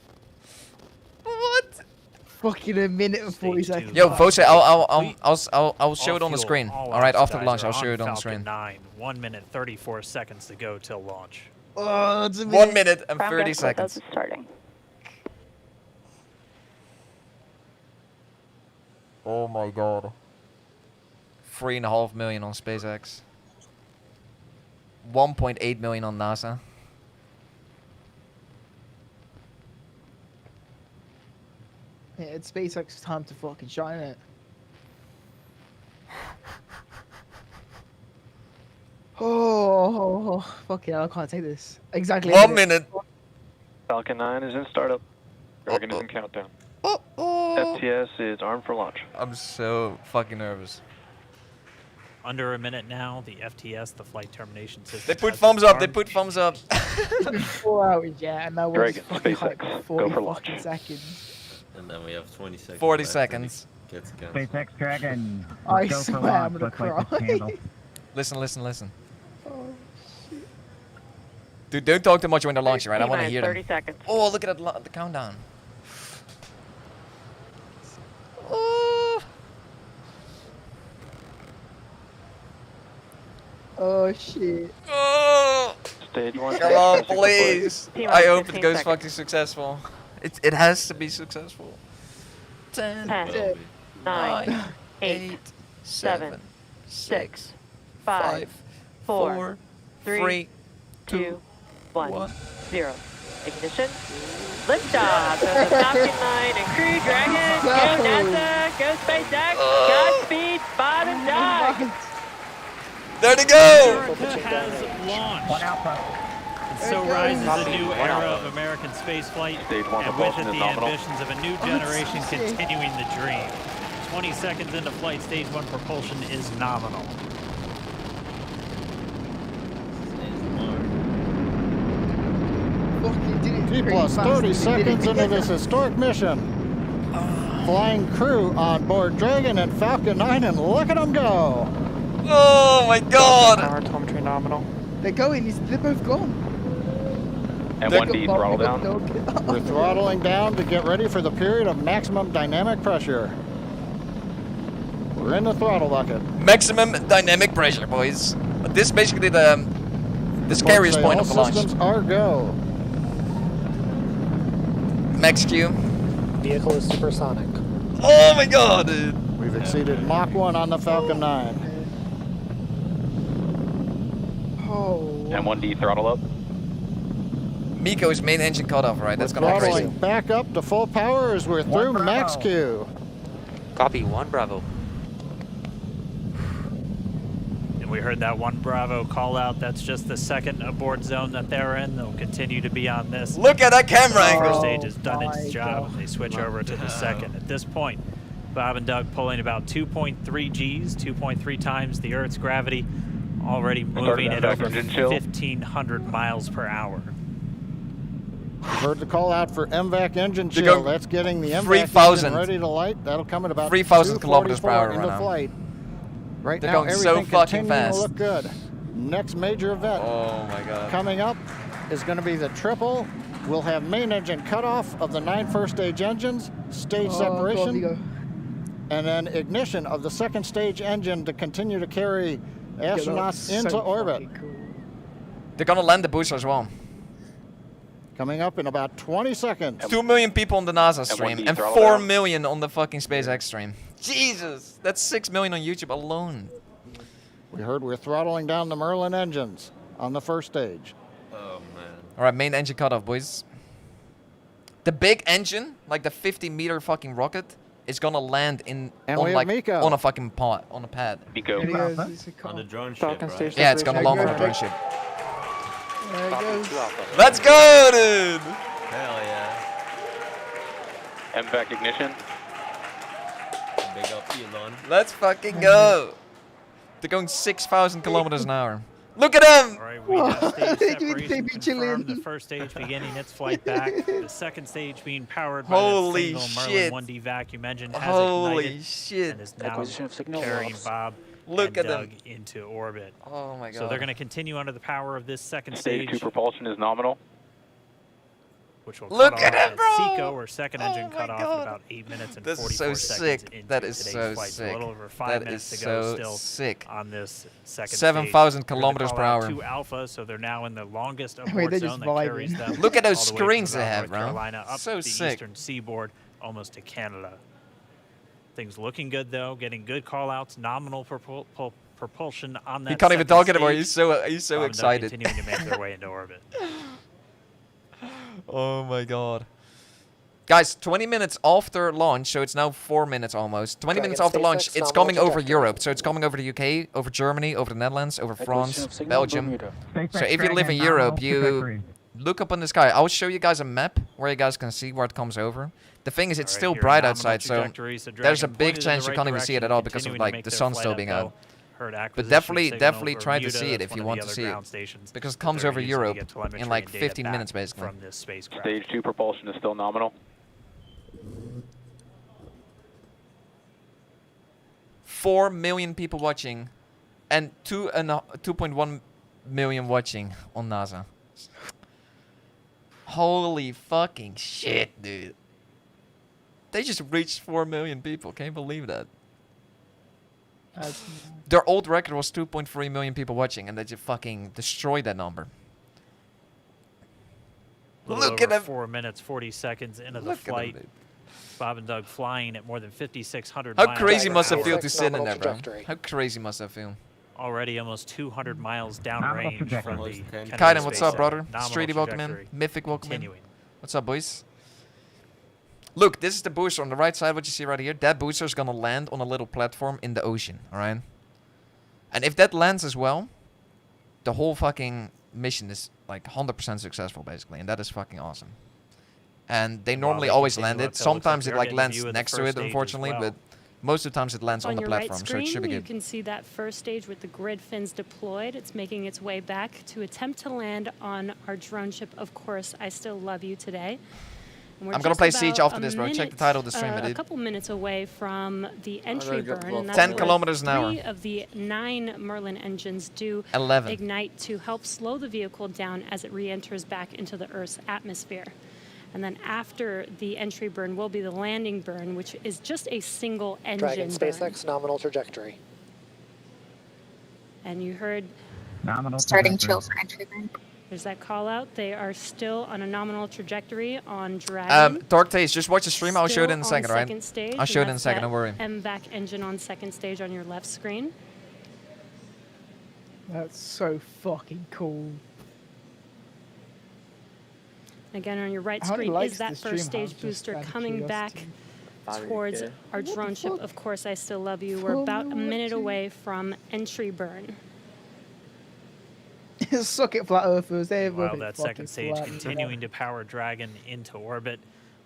What? Fucking a minute and 40 Stage 2 seconds. Yo, locks Fose, load complete. I'll show it on the All screen. fuel, all All right, ops after the guys launch, are I'll show it on the Falcon screen. 9, 1 minute 34 seconds to go till launch. Oh, it's a 1 minute and 30 Groundwork seconds. starting. Oh my god. 3.5 million on SpaceX. 1.8 million on NASA. Yeah, it's SpaceX time to fucking shine it. Oh, fucking hell, I can't take this. Exactly. 1 minute. Falcon 9 is in startup. Dragon is in countdown. FTS is armed for launch. I'm so fucking nervous. Under a minute now, the FTS, the flight termination system. They put has thumbs been up, they armed. put thumbs up. It's been 4 hours, yeah, and that was Dragon, fucking SpaceX, like go 40 for launch. fucking seconds. And then we have 20 seconds. 40 left seconds. and it Gets going. SpaceX Dragon. I Let's go for swear I'm launch. gonna Looks like this cry. candle. Listen, listen, listen. Oh, shit. Dude, don't talk too much when they're launching, right? I want to hear them. 30 seconds. Oh, look at that, the countdown. Oh. Oh, shit. Oh. Stage 1. Come on, stage 6 deployed. please. T-minus I hope it 15 goes seconds. fucking successful. It has to be successful. 10, 10, Will be. 9, 8, 8, 7, 7, 6, 5, 5, 4, 3, 2, 1, 1. 0. Ignition. Liftoff of the Falcon 9 and Crew Dragon. Go NASA. Go SpaceX. Godspeed, Bob and Doug. There they go! America has launched. One alpha. And so rises a new era of American spaceflight, Stage 1 and with propulsion it is the nominal. ambitions of a new generation continuing the dream. 20 seconds into flight, stage 1 propulsion is nominal. Fucking did it T pretty plus fast. 30 They did seconds it. into this historic mission. Flying crew on board Dragon and Falcon 9, and look at them go. Oh my god! Power telemetry nominal. They're going. They're both gone. And They 1D got throttle bombed, down. they got We're throttling down to get ready for the period of maximum dynamic pressure. We're in the throttle bucket. Maximum dynamic pressure, boys. This is basically the scariest point of the All launch. systems are go. Max Q. Vehicle is supersonic. Oh my god, dude. We've exceeded Mach 1 on the Falcon 9. Oh. And 1D throttle up. Miko's main engine cut off, right? That's We're gonna be throttling crazy. back up to full power as we're through max Q. Copy, 1 Bravo. And we heard that 1 Bravo call out. That's just the second abort zone that they're in. They'll continue to be on this. Look at that camera The angle. first stage has done my its job, and they switch over to the second. At this point, Bob and Doug pulling about 2.3 Gs, 2.3 times the Earth's gravity, already moving at over 1,500 miles per hour. We've heard the call out for MVAC engine They're chill. going That's getting the MVAC 3,000. engine ready to light. That'll come at about 3,000 kilometers per hour 244 right into now. flight. Right They're now, going so everything fucking continuing fast. to look good. Next major event Oh my god. coming up is going to be the triple. We'll have main engine cutoff of the 9 first stage engines, stage separation, and then ignition of the second stage engine to continue to carry astronauts into orbit. They're gonna land the booster as well. Coming up in about 20 seconds. 2 million people on the NASA stream and 4 million on the fucking SpaceX stream. Jesus, that's 6 million on YouTube alone. We heard we're throttling down the Merlin engines on the first stage. Oh man. All right, main engine cut off, boys. The big engine, like the 50-meter fucking rocket, is gonna land in And we have Miko. on a fucking pod, on a pad. Miko. On the drone ship, right? Yeah, it's gonna land on a go. drone ship. There it goes. Let's go, dude! Hell yeah. MVAC ignition. Big up Elon. Let's fucking go! They're going 6,000 kilometers an hour. Look at them! All right, we got stage They do separation be confirmed. The chilling. first stage beginning its flight back. The second stage being powered by Holy the single shit. Merlin 1D vacuum engine has Holy ignited shit. and is now carrying Bob Look and at Doug them. into orbit. Oh my god. So they're going to continue under the power of this second Stage stage, 2 propulsion is nominal. which will Look cut at off it, bro! SECO, or second engine my cut off God. in about 8 minutes and This is 44 so seconds sick. into That is today's so flight. So sick. a little over 5 That minutes is to go so still sick. on this second 7,000 stage. We're gonna kilometers call per out hour. 2 Alpha, so they're now in the longest Wait, abort they're zone just that carries vibing. them. Look at those all the way from screens they about have, North bro. Carolina up So the sick. eastern seaboard, almost to Canada. Things looking good though, getting good call outs, nominal propulsion on that. He can't even second talk anymore. stage. He's so Bob and Doug excited. Continuing to make their way into orbit. Oh my god. Guys, 20 minutes after launch, so it's now 4 minutes almost. 20 minutes after launch, it's coming over Europe. So it's coming over the UK, over Germany, over the Netherlands, over France, Belgium. So if you live in Europe, you look up in the sky. I'll show you guys a map where you guys can see where it comes over. The thing is, it's All right, still here, bright nominal outside, so trajectory, so there's a Dragon big pointed in the chance you right can't even see it at direction, all because of continuing to like make the their sun flight still up, being though. out. Heard But acquisition definitely signal try to Bermuda, see it that's if you one want of to the see other it. ground stations Because it that comes they're over using to Europe get telemetry in like and data 15 back minutes basically. from this spacecraft. Stage 2 propulsion is still nominal. 4 million people watching and 2.1 million watching on NASA. Holy fucking shit, dude. They just reached 4 million people. Can't believe that. Their old record was 2.3 million people watching, and they just fucking destroyed that number. Look at 4 minutes, 40 seconds into the Look at them, flight. dude. Bob and Doug flying at more than 5,600 How miles crazy per must it hour. feel to sit in there, bro? How crazy must that feel? Already almost 200 miles Nominal downrange from trajectory. the Kennedy Kaiden, Space what's up, Center. brother? Nominal Streety, welcome in. trajectory. Mythic, welcome in. Continuing. What's up, boys? Look, this is the booster on the right side, what you see right here. That booster is going to land on a little platform in the ocean, alright? And if that lands as well, the whole fucking mission is like 100% successful, basically. And that is fucking awesome. And they normally they always continue land up, it. it looks Sometimes like it they're like getting a lands view of the next to first it, stage as unfortunately. well. But most of the times it lands on On the your platform, right so it should screen, be you good. can see that first stage with the grid fins deployed. It's making its way back to attempt to land on our drone ship. Of course, I Still Love You Today. And we're I'm gonna just play Siege about after a this, bro. Check the minute, title of the stream, a dude. couple minutes away from the entry get burn, well and that's 10 where kilometers an hour. 3 of the 9 Merlin engines do 11. ignite to help slow the vehicle down as it re-enters back into the Earth's atmosphere. And then after the entry burn will be the landing burn, which is just a single engine Dragon burn. SpaceX nominal trajectory. And you heard Nominal Starting trajectory. chill for entry burn. there's that call out. They are still on a nominal trajectory on Dragon. Dark Taste, just watch the stream. I'll show it in a Still on second, alright? second stage, I'll show it and in a that's second, that don't worry. MVAC engine on second stage on your left screen. That's so fucking cool. Again, on your right How many screen likes is that this first stream stage have? Just booster out of coming back curiosity. towards our drone ship. Of course, I still love you. We're about a minute away from entry burn. Suck it, flat earthers. While that second stage continuing to power Dragon into orbit.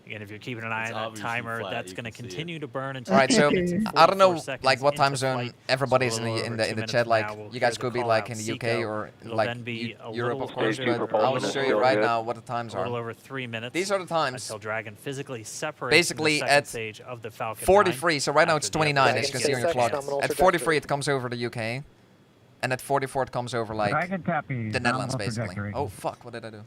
Again, if you're keeping an eye on that obviously timer, flat, that's you going to can see it. continue to burn until All right, so 2 minutes and I don't 44 know seconds like what time into zone flight. everybody's So in a little over 2 the minutes chat. from Like now, we'll you guys hear could the be like in call the out UK Seco. or It'll like then be a Europe, little of course. over- But I'll show you right now what the times a little are. over 3 minutes. These are the times. Until Dragon physically separates Basically from the second at stage of the Falcon 43. 9 So right now it's after the 29, upper as you can see on your stage clock. advance. At 43 it comes over the UK, and at 44 it comes over like Dragon copy, the Netherlands, nominal basically. trajectory. Oh fuck! What did I do?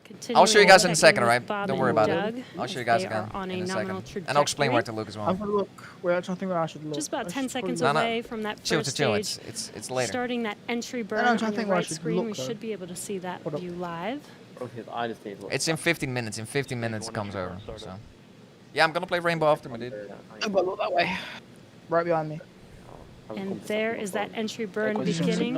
Continuing I'll show you guys in a checking second, with alright? Bob Don't worry and about Doug it. I'll show you if guys they again are on a in a nominal second, and I'll explain where to trajectory. look as well. Have a look. Wait, I don't think where I should look. Just about I 10 should seconds probably- away from that Chill, first chill. stage. It's later. Starting that entry burn I'm on trying to your think where I right should screen, look, we though. should be able to see that Hold up. view live. It's in 15 minutes. In 15 minutes it comes over. So yeah, I'm gonna play Rainbow after my dude. I'm gonna look that way. Right behind me. And there is that entry burn beginning.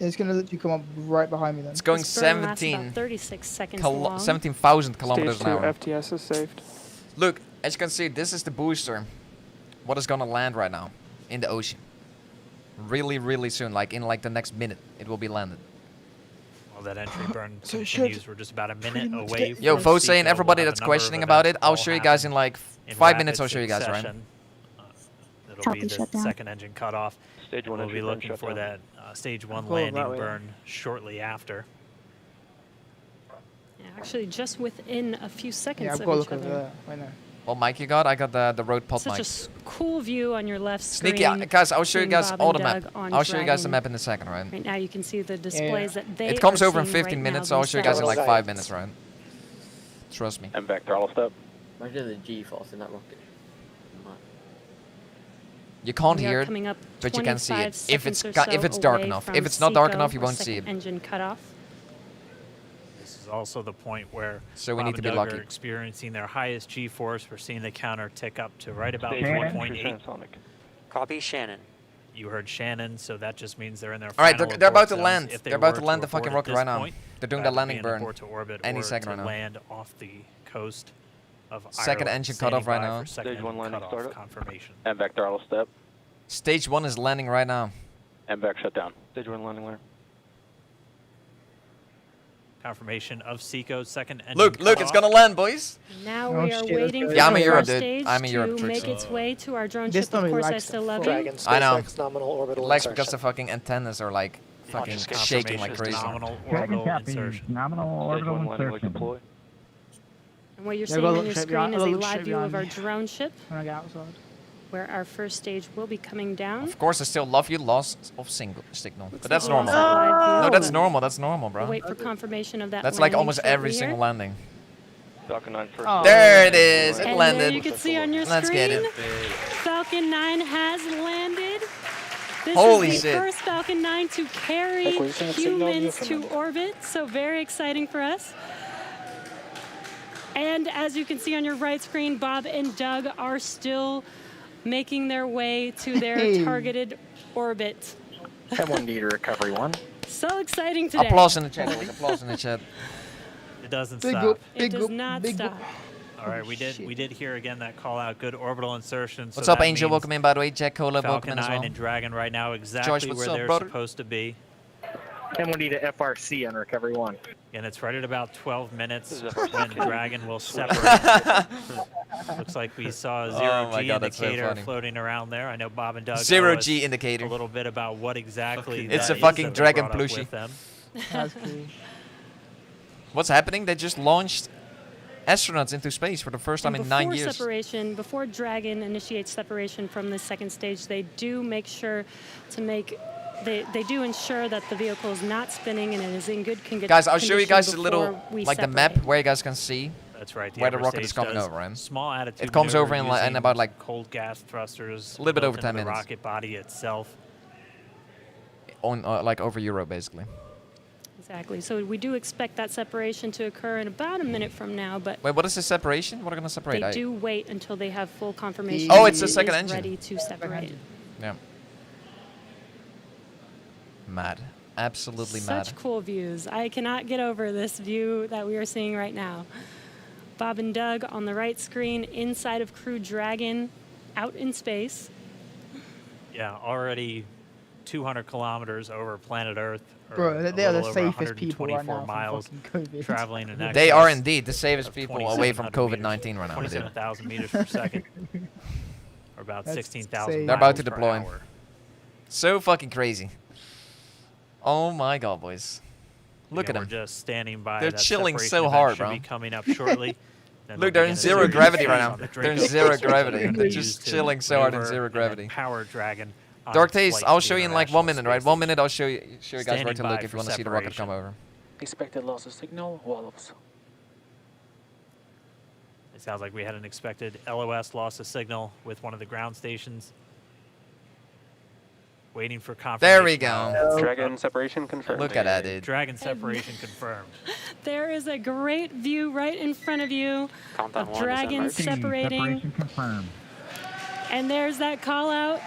It's gonna literally come up right behind me then. It's going This burn lasts 17. about 36 seconds long. 17,000 kilometers an hour. FTS is saved. Look, as you can see, this is the booster. What is gonna land right now in the ocean? Really, really soon. Like in like the next minute, it will be landed. Well, that entry burn So it continues. should We're just about a pretty minute much away. get- Yo, from vote saying Seco. everybody We'll have that's a number of questioning about it. events I'll all show you guys in happen like in 5 minutes. rapid I'll show you guys, right? succession. It'll be the second engine cutoff. Stage 1 We'll be entry burn looking shut for down. that stage 1 Go that landing way. burn shortly after. Yeah, actually, just within a few seconds Yeah, I've of got to each look over other. there. Right now. What mic you got? I got the road pod Such mic. a cool view on your left screen. Sneaky, guys, I'll show you seeing guys Bob all and the map. Doug on I'll show you guys the Dragon. map in a second, right? Right now, you can see the displays that they It comes are over in seeing 15 right minutes, now so I'll show you guys in like themselves. 5 minutes, right? Trust me. And back throttle step. Imagine the G-force in that rocket. You can't We are hear it, coming up but you can see 25 it. If it's seconds or if so it's dark away enough. from If it's not dark Seco enough, you for won't see second it. engine cutoff. This is also the point where So we Bob need to and be Doug lucky. are experiencing their highest G-force. We're seeing the counter tick up to right about Stage 1 entry 1.8. transonic. Copy Shannon. You heard Shannon, so that just means they're in their All right, final they're about abort to zones. land. If they They're about were to land the abort fucking at rocket this right now. point, They're doing that the would be landing an burn abort to orbit any or second to right now. land off the coast of Second Ireland, engine standing cutoff right by now. for second Stage 1 engine landing cutoff startup. confirmation. And back throttle step. Stage 1 is landing right now. And back shut down. Stage 1 landing layer. Confirmation of Seco's second engine Look, it's cutoff. gonna land, boys. Now Oh, we are shit, waiting that's for Yeah, I'm the in Europe, first dude. stage I'm in Europe, to Trix. make its way to our drone This ship. Of don't course, I relax still the love fuck. you. Dragon I know. SpaceX nominal orbital It lags insertion. because the fucking antennas are like fucking Launch shaking like confirmation crazy. is nominal Dragon orbital copy, insertion. nominal Stage orbital 1 landing leg insertion. deploy. And what you're Yeah, seeing go on look your straight screen behind- is a look live straight view of behind our me. drone ship, When I get outside. where our first stage will be coming down. Of course, I still love you. Loss of signal, but that's see normal. also live view. No, that's normal. That's normal, We'll bro. wait for confirmation of that. That's like landing almost every shortly single here. landing. Falcon 9 first. Oh. There it is. It And landed. there you can see on your Let's get screen, it. Falcon 9 has landed. This Holy is the shit. first Falcon 9 to carry Acquisition of signal humans to Newfoundland. orbit, so very exciting for us. And as you can see on your right screen, Bob and Doug are still making their way to their Hey. targeted orbit. M1D to recovery 1. So exciting today. Applause in the chat, boys. Applause in the chat. It doesn't Big stop. up, It big does up, not big stop. up. All right, we did hear again that call out. Good orbital insertion. So What's up, that Angel? means Welcome in, by the way. Jack Cola, welcome Falcon in as 9 well. and Dragon right now exactly Josh, what's where up, they're brother? supposed to be. M1D to FRC on recovery 1. And it's right at about 12 minutes when Dragon will separate. Looks like we saw a Oh zero my G God, that's so indicator funny. floating around there. I know Bob and Doug Zero owe us G indicator. a little bit about what exactly It's that a is fucking that they Dragon brought up plushie. with them. That's cool. What's happening? They just launched astronauts into space for the first time And in 9 before years. separation, before Dragon initiates separation from the second stage, they do make sure to make. They do ensure that the vehicle is not spinning and it is in good condition. Guys, I'll show you guys a before little, we like the separate. map where you guys can see That's right. where the upper rocket is stage coming does over, right? Small attitude It comes maneuver over in, in using about like cold gas thrusters. a little bit built over into 10 the minutes. rocket body itself. on like over Europe, basically. Exactly. So we do expect that separation to occur in about a minute from now, but Wait, what is the separation? What are gonna separate? they do wait until they have full confirmation. Oh, that it's the it second is engine. ready to separate. Yeah. Mad. absolutely mad. Such cool views. I cannot get over this view that we are seeing right now. Bob and Doug on the right screen, inside of Crew Dragon, out in space. Yeah, already 200 kilometers over planet Earth. Bro, they are the safest people right now miles from fucking COVID. traveling in They are indeed the safest people away from 2700 COVID-19 right now. 27,000 meters per second. Or about That's 16,000 insane. They're about to miles per deploy. hour. So fucking crazy. Oh my god, boys. Look at We're them. just standing by. They're that chilling separation so event hard, should bro. be coming up shortly. Then Look, they'll they're in begin zero a gravity series right on now. the They're Draco in zero coasters that gravity. gonna They're be just used to chilling so hard in maneuver zero and then gravity. Power Dragon. on Dark its Taste, flight I'll to show the you in like International 1 minute, right? Space 1 minute, I'll show you guys where Standing to by look if for you want to see the rocket come separation. over. Expected loss of signal, Wallows. It sounds like we had an expected LOS loss of signal with one of the ground stations. Waiting for confirmation. There we go. Dragon separation confirmed. Look at that, dude. Dragon separation confirmed. There is a great view right in front of you Countdown of one, dragons December. separating. Separation confirmed. And there's that call out.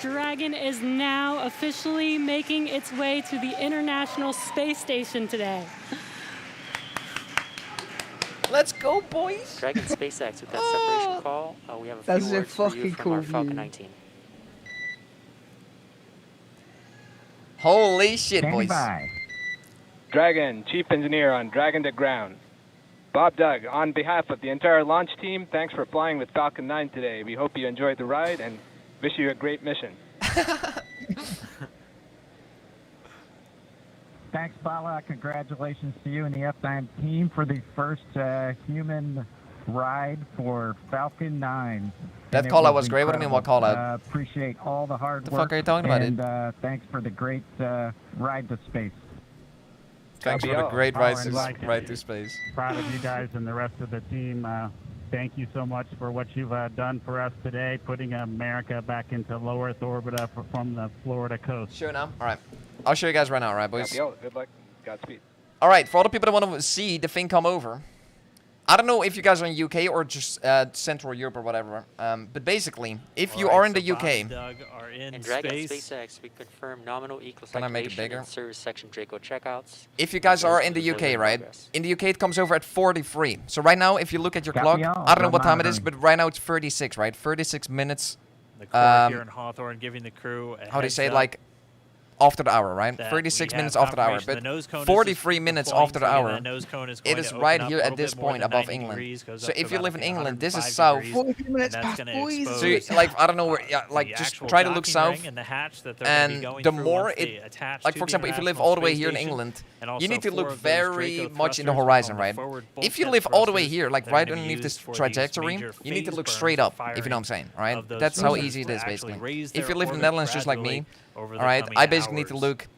Dragon is now officially making its way to the International Space Station today. Let's go, boys. Dragon SpaceX with that separation call. We have a That's few a words for you fucking from cool our Falcon view. 19. Holy shit, Standing boys. by. Dragon, Chief Engineer on Dragon to Ground. Bob Doug, on behalf of the entire launch team, thanks for flying with Falcon 9 today. We hope you enjoyed the ride and wish you a great mission. Thanks, Bala. Congratulations to you and the F9 team for the first human ride for Falcon 9. That And it call out was great. What do you mean, what incredible. call out? Appreciate all the hard The work. fuck are you talking about, and, dude? thanks for the great ride to space. Thanks for the great ride to space. Proud of you guys and the rest of the team. Thank you so much for what you've done for us today, putting America back into low Earth orbit from the Florida coast. Sure now. All right. I'll show you guys right now, all right, boys? Copy out. Good luck. Godspeed. All right, for all the people that want to see the thing come over, I don't know if you guys are in UK or just Central Europe or whatever, but basically, if you are in the UK... and Doug are in And Dragon space. SpaceX, we confirm nominal equal Can I make it circulation bigger? and service section Draco checkouts. If you guys are in the UK, right? In the UK, it comes over at 43. So right now, if you look at your clock, I don't know what time it is, but right now it's 36, right? 36 minutes. The crew here in Hawthorne giving the crew a How do you heads say it? up Like, after the hour, right? that 36 we minutes have after the hour. confirmation But the nose cone is 43 just minutes deploying, after so the again, hour, that nose cone is it going is to right open up here a at little this bit more point than above 90 England. degrees, goes So up to if you about, live in I think, England, this is 105 south. degrees, 40 minutes and that's past, gonna boys. expose So, like, I don't know where, yeah, like, the just actual try to look docking south. ring and the hatch that they're gonna be And going the through more once they it, attach like, to for the example, if you live International all the way Space here in Station, England, and you also need to 4 look of those very Draco much in the thrusters horizon, on the right? forward If you bulkhead live all the way thrusters here, like that are right gonna be underneath this used for these trajectory, major you need to phase look burns straight and up, if you know what I'm saying, right? of those That's how thrusters easy it to is, actually basically. raise If their you live in the orbit Netherlands just like gradually me, over the alright, coming I basically need to hours. look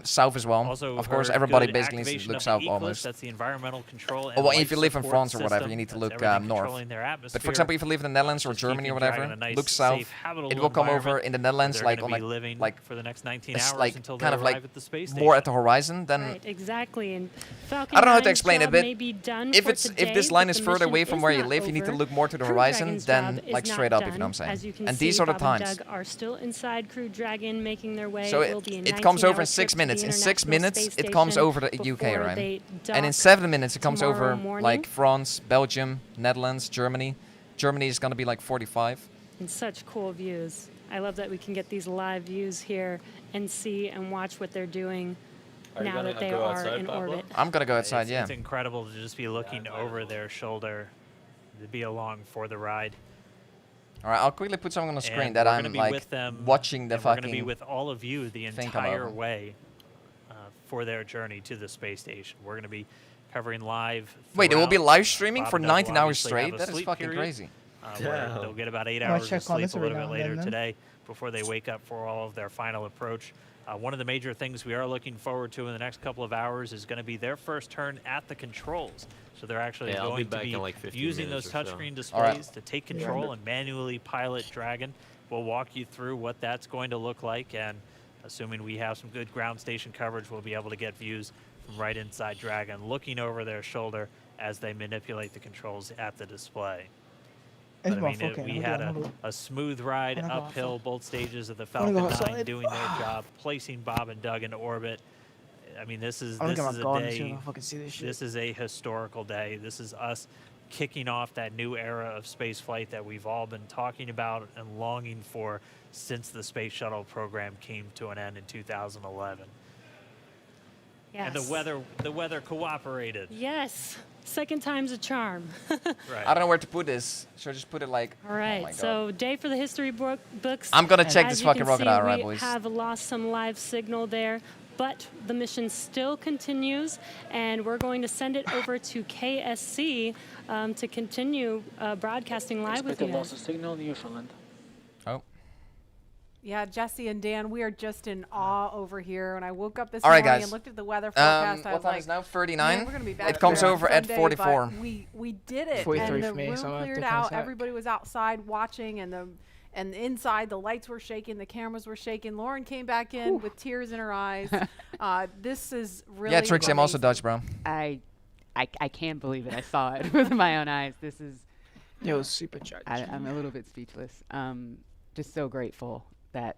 south as well. Also Of course, heard everybody good basically needs to activation look of the south Eclipse, almost. That's the environmental control and Well, life if you live in support France or whatever, system, you need to that's look everything north. controlling their But for atmosphere, example, if you live in the Netherlands or just Germany or keeping Dragon whatever, a nice, look south. safe, habitable It will come over environment in the Netherlands, where like they're on gonna be living like for the next 19 it's hours like until kind they of arrive like at the space more station. at the horizon than. Right, exactly. And Falcon I don't know how to 9's explain it, job but may be done if for it's today, if this line but is the further mission away from is where you not live, you need to over. look more to the Crew horizon Dragon's than job is like not straight up, if done. you know what I'm saying. As you can And see, these are the Bob and times. Doug are still inside Crew Dragon, making their way. So will be a it comes over 19-hour in 6 trip to the minutes. In 6 International minutes, Space it comes Station over the UK, before right? they And in dock 7 minutes, it comes tomorrow over morning. like France, Belgium, Netherlands, Germany. Germany is going to be like 45. And such cool views. I love that we can get these live views here and see and watch what they're doing Are you now gonna that they go are outside, in Pablo? orbit. I'm going to go outside, yeah. It's incredible to just be looking over their shoulder, to be along for the ride. All right, I'll quickly put something on the screen And that we're gonna I'm be like with them, watching the and we're gonna be fucking with all of you the thing come entire over. way for their journey to the space station. We're going to be covering live. Wait, it will be throughout. live streaming Bob for and Doug will 19 hours obviously have straight? a That is sleep fucking period, crazy. Where they'll get about 8 I'm gonna hours check of on sleep this a every little now bit and later then. today before they wake up for all of their final approach. One of the major things we are looking forward to in the next couple of hours is going to be their first turn at the controls. So they're actually Yeah, I'll be going to back be in like 15 using those minutes or so. touchscreen displays All right. to take control and manually pilot Dragon. We'll walk you through what that's going to look like, and assuming we have some good ground station coverage, we'll be able to get views from right inside Dragon, looking over their shoulder as they manipulate the controls at the display. But I mean, we had a smooth ride uphill both stages of the Falcon 9, doing their job, placing Bob and Doug into orbit. I mean, this is a day. This is a historical day. This is us kicking off that new era of spaceflight that we've all been talking about and longing for since the space shuttle program came to an end in 2011. Yes. And the weather cooperated. Yes. Second time's a charm. Right. I don't know where to put this. Should I just put it like... All right, oh my God. so day for the history books. I'm going to check this fucking rocket out, right, we boys? have lost some live signal there, but the mission still continues, and we're going to send it over to KSC to continue broadcasting live with you. Loss of signal in Newfoundland. Oh. Yeah, Jesse and Dan, we are just in awe over here. When I woke up this All right, morning guys. and looked at the weather forecast, I was what time like, is now? 39? Man, we're gonna be back It comes there on over at Sunday, 44. but we did it, 43 and the for me, room so I have to cleared finish out. that. Everybody was outside watching, and inside the lights were shaking, the cameras were shaking. Lauren came back in with tears in her eyes. This is really Yeah, Trixie, I'm also amazing. Dutch, bro. I can't believe it. I saw it with my own eyes. This is. It was supercharged. I'm a little bit speechless. Just so grateful that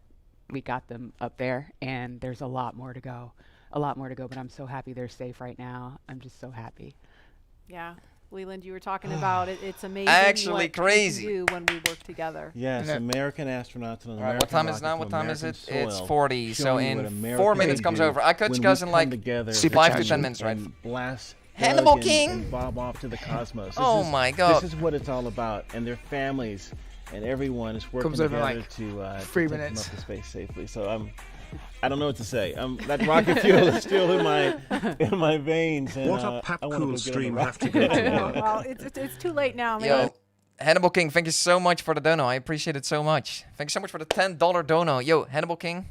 we got them up there, and there's a lot more to go. But I'm so happy they're safe right now. I'm just so happy. Yeah, Leland, you were talking about it. It's amazing. Actually what crazy. we can do when we work together. Yes, American astronauts on an All right, American what time is rocket now? from What time is American it? It's soil, 40. So showing you what in America 4 can minutes comes do over. I catch when you guys we in come like together 5 to 10 and- minutes, right? and blast Hannibal Doug King. and Bob off to the cosmos. Oh my God. This is what it's all about, and their families and everyone is working Comes over together like to 3 take them minutes. up to space safely. So I don't know what to say. That rocket fuel is still in my veins. And, What a PaPloofTW stream have to go to work. Well, it's too late now, man. Yo, Hannibal King, thank you so much for the dono. I appreciate it so much. Thank you so much for the $10 dono. Yo, Hannibal King,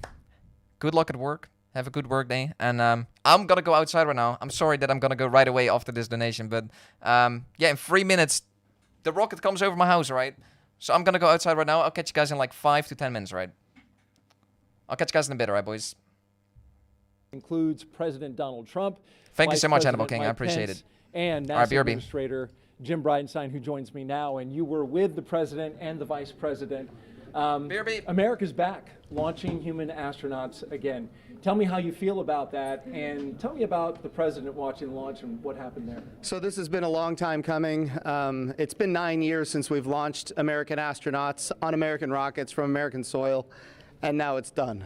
good luck at work. Have a good work day. And I'm going to go outside right now. I'm sorry that I'm going to go right away after this donation. But yeah, in 3 minutes, the rocket comes over my house, right? So I'm going to go outside right now. I'll catch you guys in like 5 to 10 minutes, right? I'll catch you guys in a bit, all right, boys? Includes President Donald Trump. Thank you Vice so much, President Hannibal King. I Mike appreciate Pence, it. And All right, NASA BRB. Administrator Jim Bridenstine, who joins me now. And you were with the President and the Vice President. America's back, launching human astronauts again. Tell me how you feel about that, and tell me about the President watching the launch and what happened there. So this has been a long time coming. It's been 9 years since we've launched American astronauts on American rockets from American soil, and now it's done.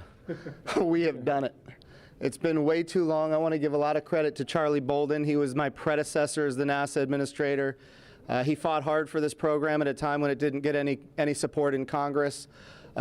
We have done it. It's been way too long. I want to give a lot of credit to Charlie Bolden. He was my predecessor as the NASA administrator. He fought hard for this program at a time when it didn't get any support in Congress.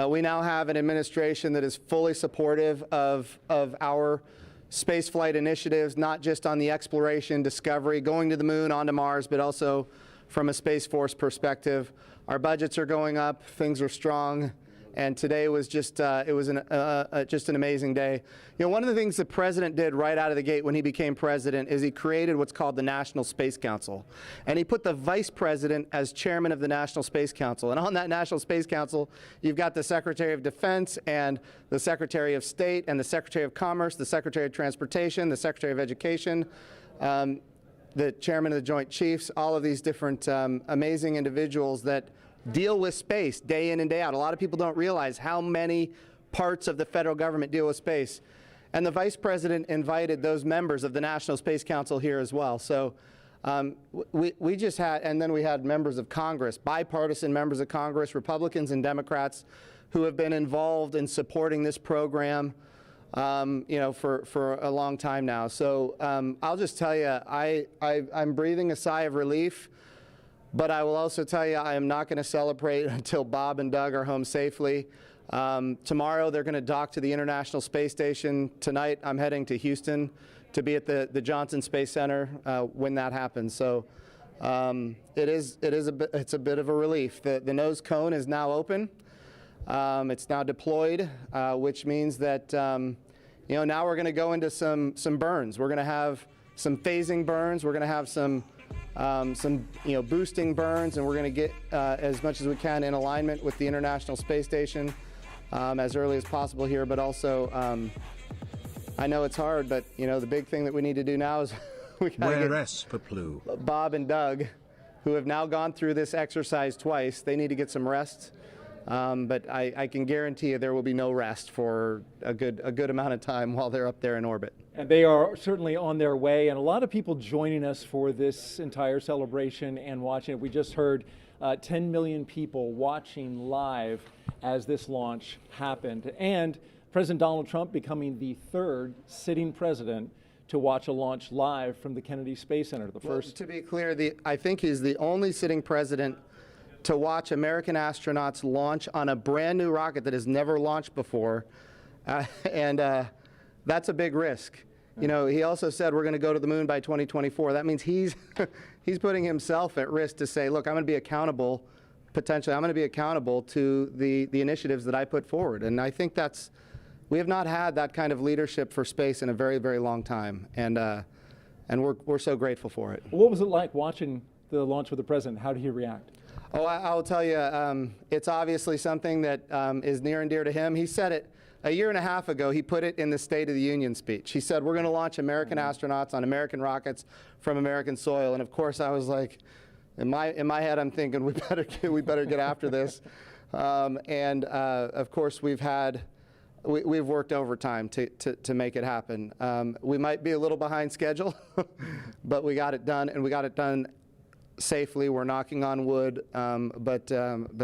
We now have an administration that is fully supportive of our spaceflight initiatives, not just on the exploration, discovery, going to the moon, onto Mars, but also from a Space Force perspective. Our budgets are going up, things are strong, and today was just just an amazing day. You know, one of the things the President did right out of the gate when he became President is he created what's called the National Space Council. And he put the Vice President as chairman of the National Space Council. And on that National Space Council, you've got the Secretary of Defense and the Secretary of State and the Secretary of Commerce, the Secretary of Transportation, the Secretary of Education, the chairman of the Joint Chiefs, all of these different amazing individuals that deal with space day in and day out. A lot of people don't realize how many parts of the federal government deal with space. And the Vice President invited those members of the National Space Council here as well. So we just had, and then we had members of Congress, bipartisan members of Congress, Republicans and Democrats, who have been involved in supporting this program you know, for a long time now. So I'll just tell you, I'm breathing a sigh of relief. But I will also tell you, I am not going to celebrate until Bob and Doug are home safely. Tomorrow, they're going to dock to the International Space Station. Tonight, I'm heading to Houston to be at the Johnson Space Center when that happens. So it's a bit of a relief. The nose cone is now open. It's now deployed, which means that you know, now we're going to go into some burns. We're going to have some phasing burns. We're going to have some you know, boosting burns, and we're going to get as much as we can in alignment with the International Space Station as early as possible here. But also, I know it's hard, but you know, the big thing that we need to do now is we got to get PaPloo? Bob and Doug who have now gone through this exercise twice. They need to get some rest. But I can guarantee you there will be no rest for a good amount of time while they're up there in orbit. And they are certainly on their way, and a lot of people joining us for this entire celebration and watching it. We just heard 10 million people watching live as this launch happened, and President Donald Trump becoming the third sitting president to watch a launch live from the Kennedy Space Center. The first. To be clear, I think he's the only sitting president to watch American astronauts launch on a brand new rocket that has never launched before, and that's a big risk. You know, he also said we're going to go to the moon by 2024. That means he's putting himself at risk to say, look, I'm going to be accountable, potentially, I'm going to be accountable to the initiatives that I put forward. And I think we have not had that kind of leadership for space in a very, very long time. And we're so grateful for it. What was it like watching the launch with the president? How did he react? Oh, I'll tell you, it's obviously something that is near and dear to him. He said it a year and a half ago. He put it in the State of the Union speech. He said, we're going to launch American astronauts on American rockets from American soil. And of course, I was like, in my head, I'm thinking, we better get after this. Of course, we've worked overtime to make it happen. We might be a little behind schedule, but we got it done, and we got it done safely. We're knocking on wood, but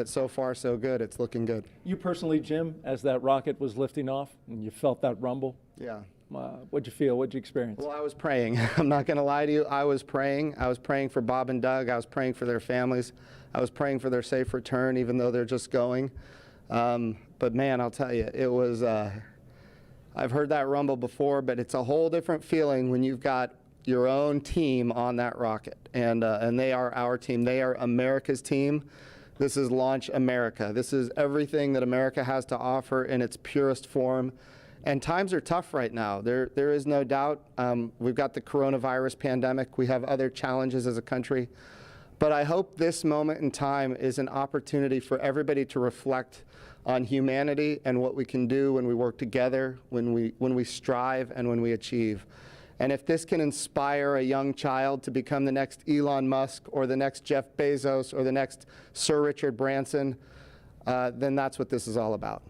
so far so good. It's looking good. You personally, Jim, as that rocket was lifting off and you felt that rumble? Yeah. What'd you feel? What'd you experience? Well, I was praying. I'm not going to lie to you. I was praying. I was praying for Bob and Doug. I was praying for their families. I was praying for their safe return, even though they're just going. But man, I'll tell you, it was, I've heard that rumble before, but it's a whole different feeling when you've got your own team on that rocket, and they are our team. They are America's team. This is Launch America. This is everything that America has to offer in its purest form. And times are tough right now. There is no doubt. We've got the coronavirus pandemic. We have other challenges as a country. But I hope this moment in time is an opportunity for everybody to reflect on humanity and what we can do when we work together, when we strive, and when we achieve. And if this can inspire a young child to become the next Elon Musk or the next Jeff Bezos or the next Sir Richard Branson, then that's what this is all about.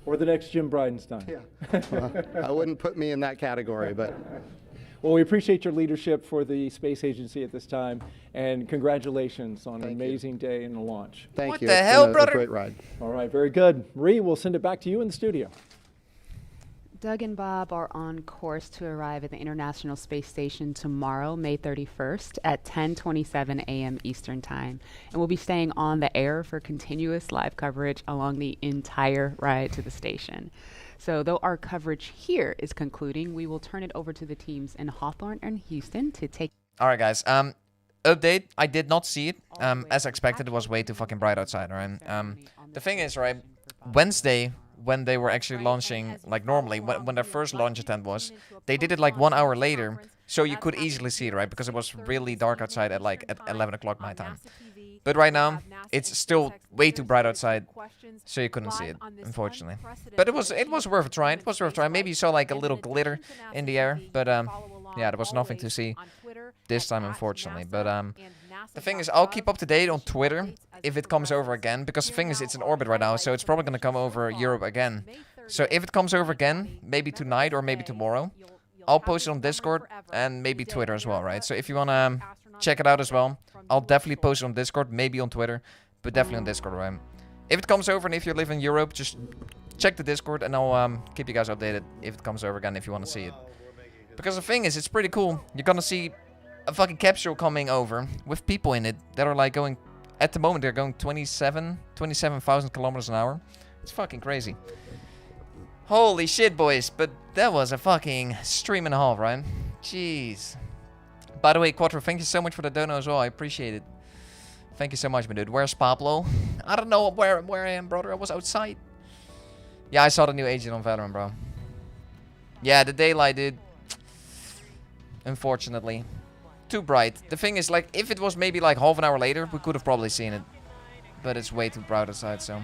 Or the next Jim Bridenstine. Yeah. Well, I wouldn't put me in that category, but. Well, we appreciate your leadership for the space agency at this time, and congratulations on an amazing day in the launch. Thank you. What the hell, brother? A great ride. All right, very good. Marie, we'll send it back to you in the studio. Doug and Bob are on course to arrive at the International Space Station tomorrow, May 31st at 10:27 a.m. Eastern Time. And we'll be staying on the air for continuous live coverage along the entire ride to the station. So though our coverage here is concluding, we will turn it over to the teams in Hawthorne and Houston to take... All right, guys. Update. I did not see it. As expected, it was way too fucking bright outside, right? The thing is, right, Wednesday, when they were actually launching, like normally, when their first launch attempt was, they did it like 1 hour later, so you could easily see it, right? Because it was really dark outside at like at 11 o'clock my time. But right now, it's still way too bright outside, so you couldn't see it, unfortunately. But it was worth a try. It was worth a try. Maybe you saw like a little glitter in the air, but yeah, there was nothing to see this time, unfortunately. But the thing is, I'll keep up to date on Twitter if it comes over again, because the thing is, it's in orbit right now, so it's probably going to come over Europe again. So if it comes over again, maybe tonight or maybe tomorrow, I'll post it on Discord and maybe Twitter as well, right? So if you want to check it out as well, I'll definitely post it on Discord, maybe on Twitter, but definitely on Discord, right? If it comes over and if you live in Europe, just check the Discord and I'll keep you guys updated if it comes over again, if you want to see it. Because the thing is, it's pretty cool. You're going to see a fucking capsule coming over with people in it that are like going, at the moment they're going 27,000 kilometers an hour. It's fucking crazy. Holy shit, boys. But that was a fucking stream and a half, right? Jeez. By the way, Quattro, thank you so much for the dono as well. I appreciate it. Thank you so much, my dude. Where's Pablo? I don't know where I am, brother. I was outside. Yeah, I saw the new agent on Valorant, bro. Yeah, the daylight, dude. Unfortunately. Too bright. The thing is, like, if it was maybe like half an hour later, we could have probably seen it. But it's way too bright outside, so.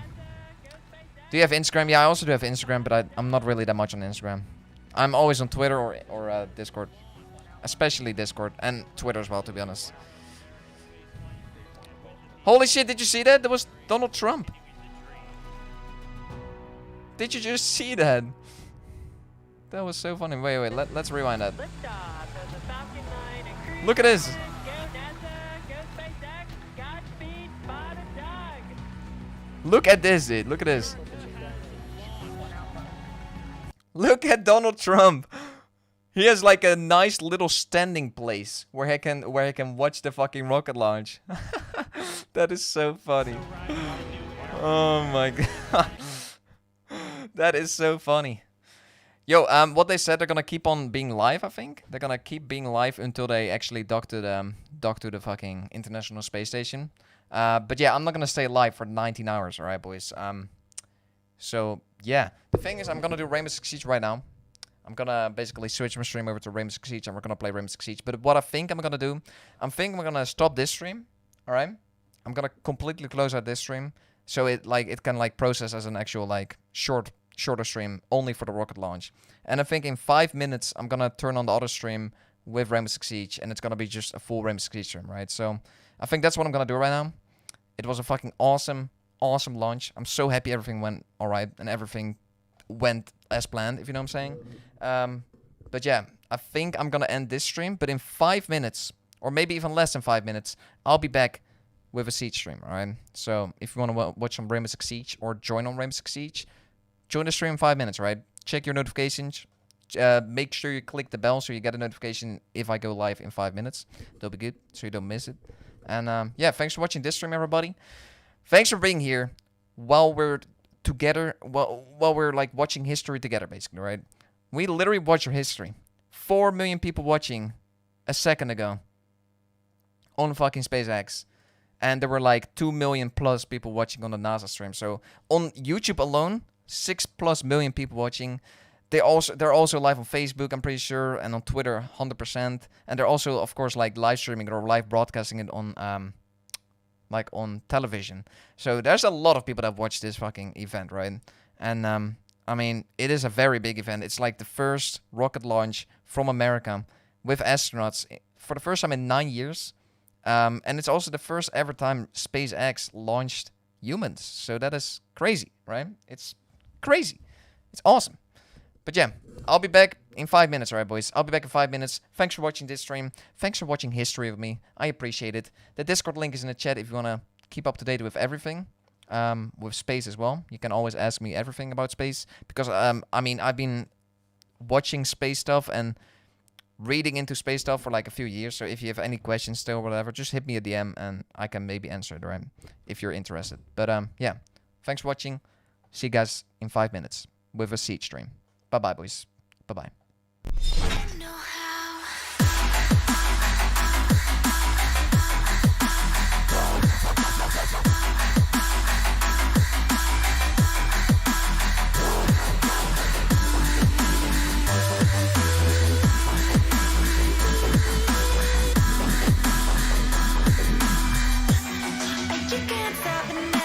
Do you have Instagram? Yeah, I also do have Instagram, but I'm not really that much on Instagram. I'm always on Twitter or Discord. Especially Discord and Twitter as well, to be honest. Holy shit, did you see that? That was Donald Trump. Did you just see that? That was so funny. Wait, let's rewind that. Look at this. Look at this, dude. Look at this. Look at Donald Trump. He has like a nice little standing place where he can watch the fucking rocket launch. That is so funny. Oh my god. That is so funny. Yo, what they said, they're gonna keep on being live, I think. They're gonna keep being live until they actually dock to the fucking International Space Station. But yeah, I'm not gonna stay live for 19 hours, alright, boys? So, yeah. The thing is, I'm gonna do Rainbow Six Siege right now. I'm gonna basically switch my stream over to Rainbow Six Siege, and we're gonna play Rainbow Six Siege. But what I think I'm gonna do, I'm gonna stop this stream, alright? I'm gonna completely close out this stream, so it can process as an actual shorter stream only for the rocket launch. And I think in 5 minutes I'm gonna turn on the other stream with Rainbow Six Siege, and it's gonna be just a full Rainbow Six Siege stream, right? So I think that's what I'm gonna do right now. It was a fucking awesome launch. I'm so happy everything went alright and everything went as planned, if you know what I'm saying. But yeah, I think I'm gonna end this stream, but in 5 minutes, or maybe even less than 5 minutes, I'll be back with a Siege stream, alright? So if you want to watch some Rainbow Six Siege or join on Rainbow Six Siege, join the stream in 5 minutes, right? Check your notifications. Make sure you click the bell so you get a notification if I go live in 5 minutes. That'll be good, so you don't miss it. And yeah, thanks for watching this stream, everybody. Thanks for being here while we're together, while we're like watching history together, basically, right? We literally watch your history. 4 million people watching a second ago on fucking SpaceX. And there were like 2 million plus people watching on the NASA stream. So on YouTube alone, 6+ million people watching. They're also live on Facebook, I'm pretty sure, and on Twitter, 100%. And they're also, of course, like live streaming or live broadcasting it on like on television. So there's a lot of people that watch this fucking event, right? And I mean, it is a very big event. It's like the first rocket launch from America with astronauts for the first time in 9 years. And it's also the first ever time SpaceX launched humans. So that is crazy, right? It's crazy. It's awesome. But yeah, I'll be back in 5 minutes, alright, boys? I'll be back in 5 minutes. Thanks for watching this stream. Thanks for watching history with me. I appreciate it. The Discord link is in the chat if you want to keep up to date with everything. With space as well. You can always ask me everything about space. Because, I mean, I've been watching space stuff and reading into space stuff for like a few years. So if you have any questions still or whatever, just hit me a DM and I can maybe answer it, right? If you're interested. But yeah, thanks for watching. See you guys in 5 minutes with a Siege stream. Bye-bye, boys. Bye-bye. You can't stop it now.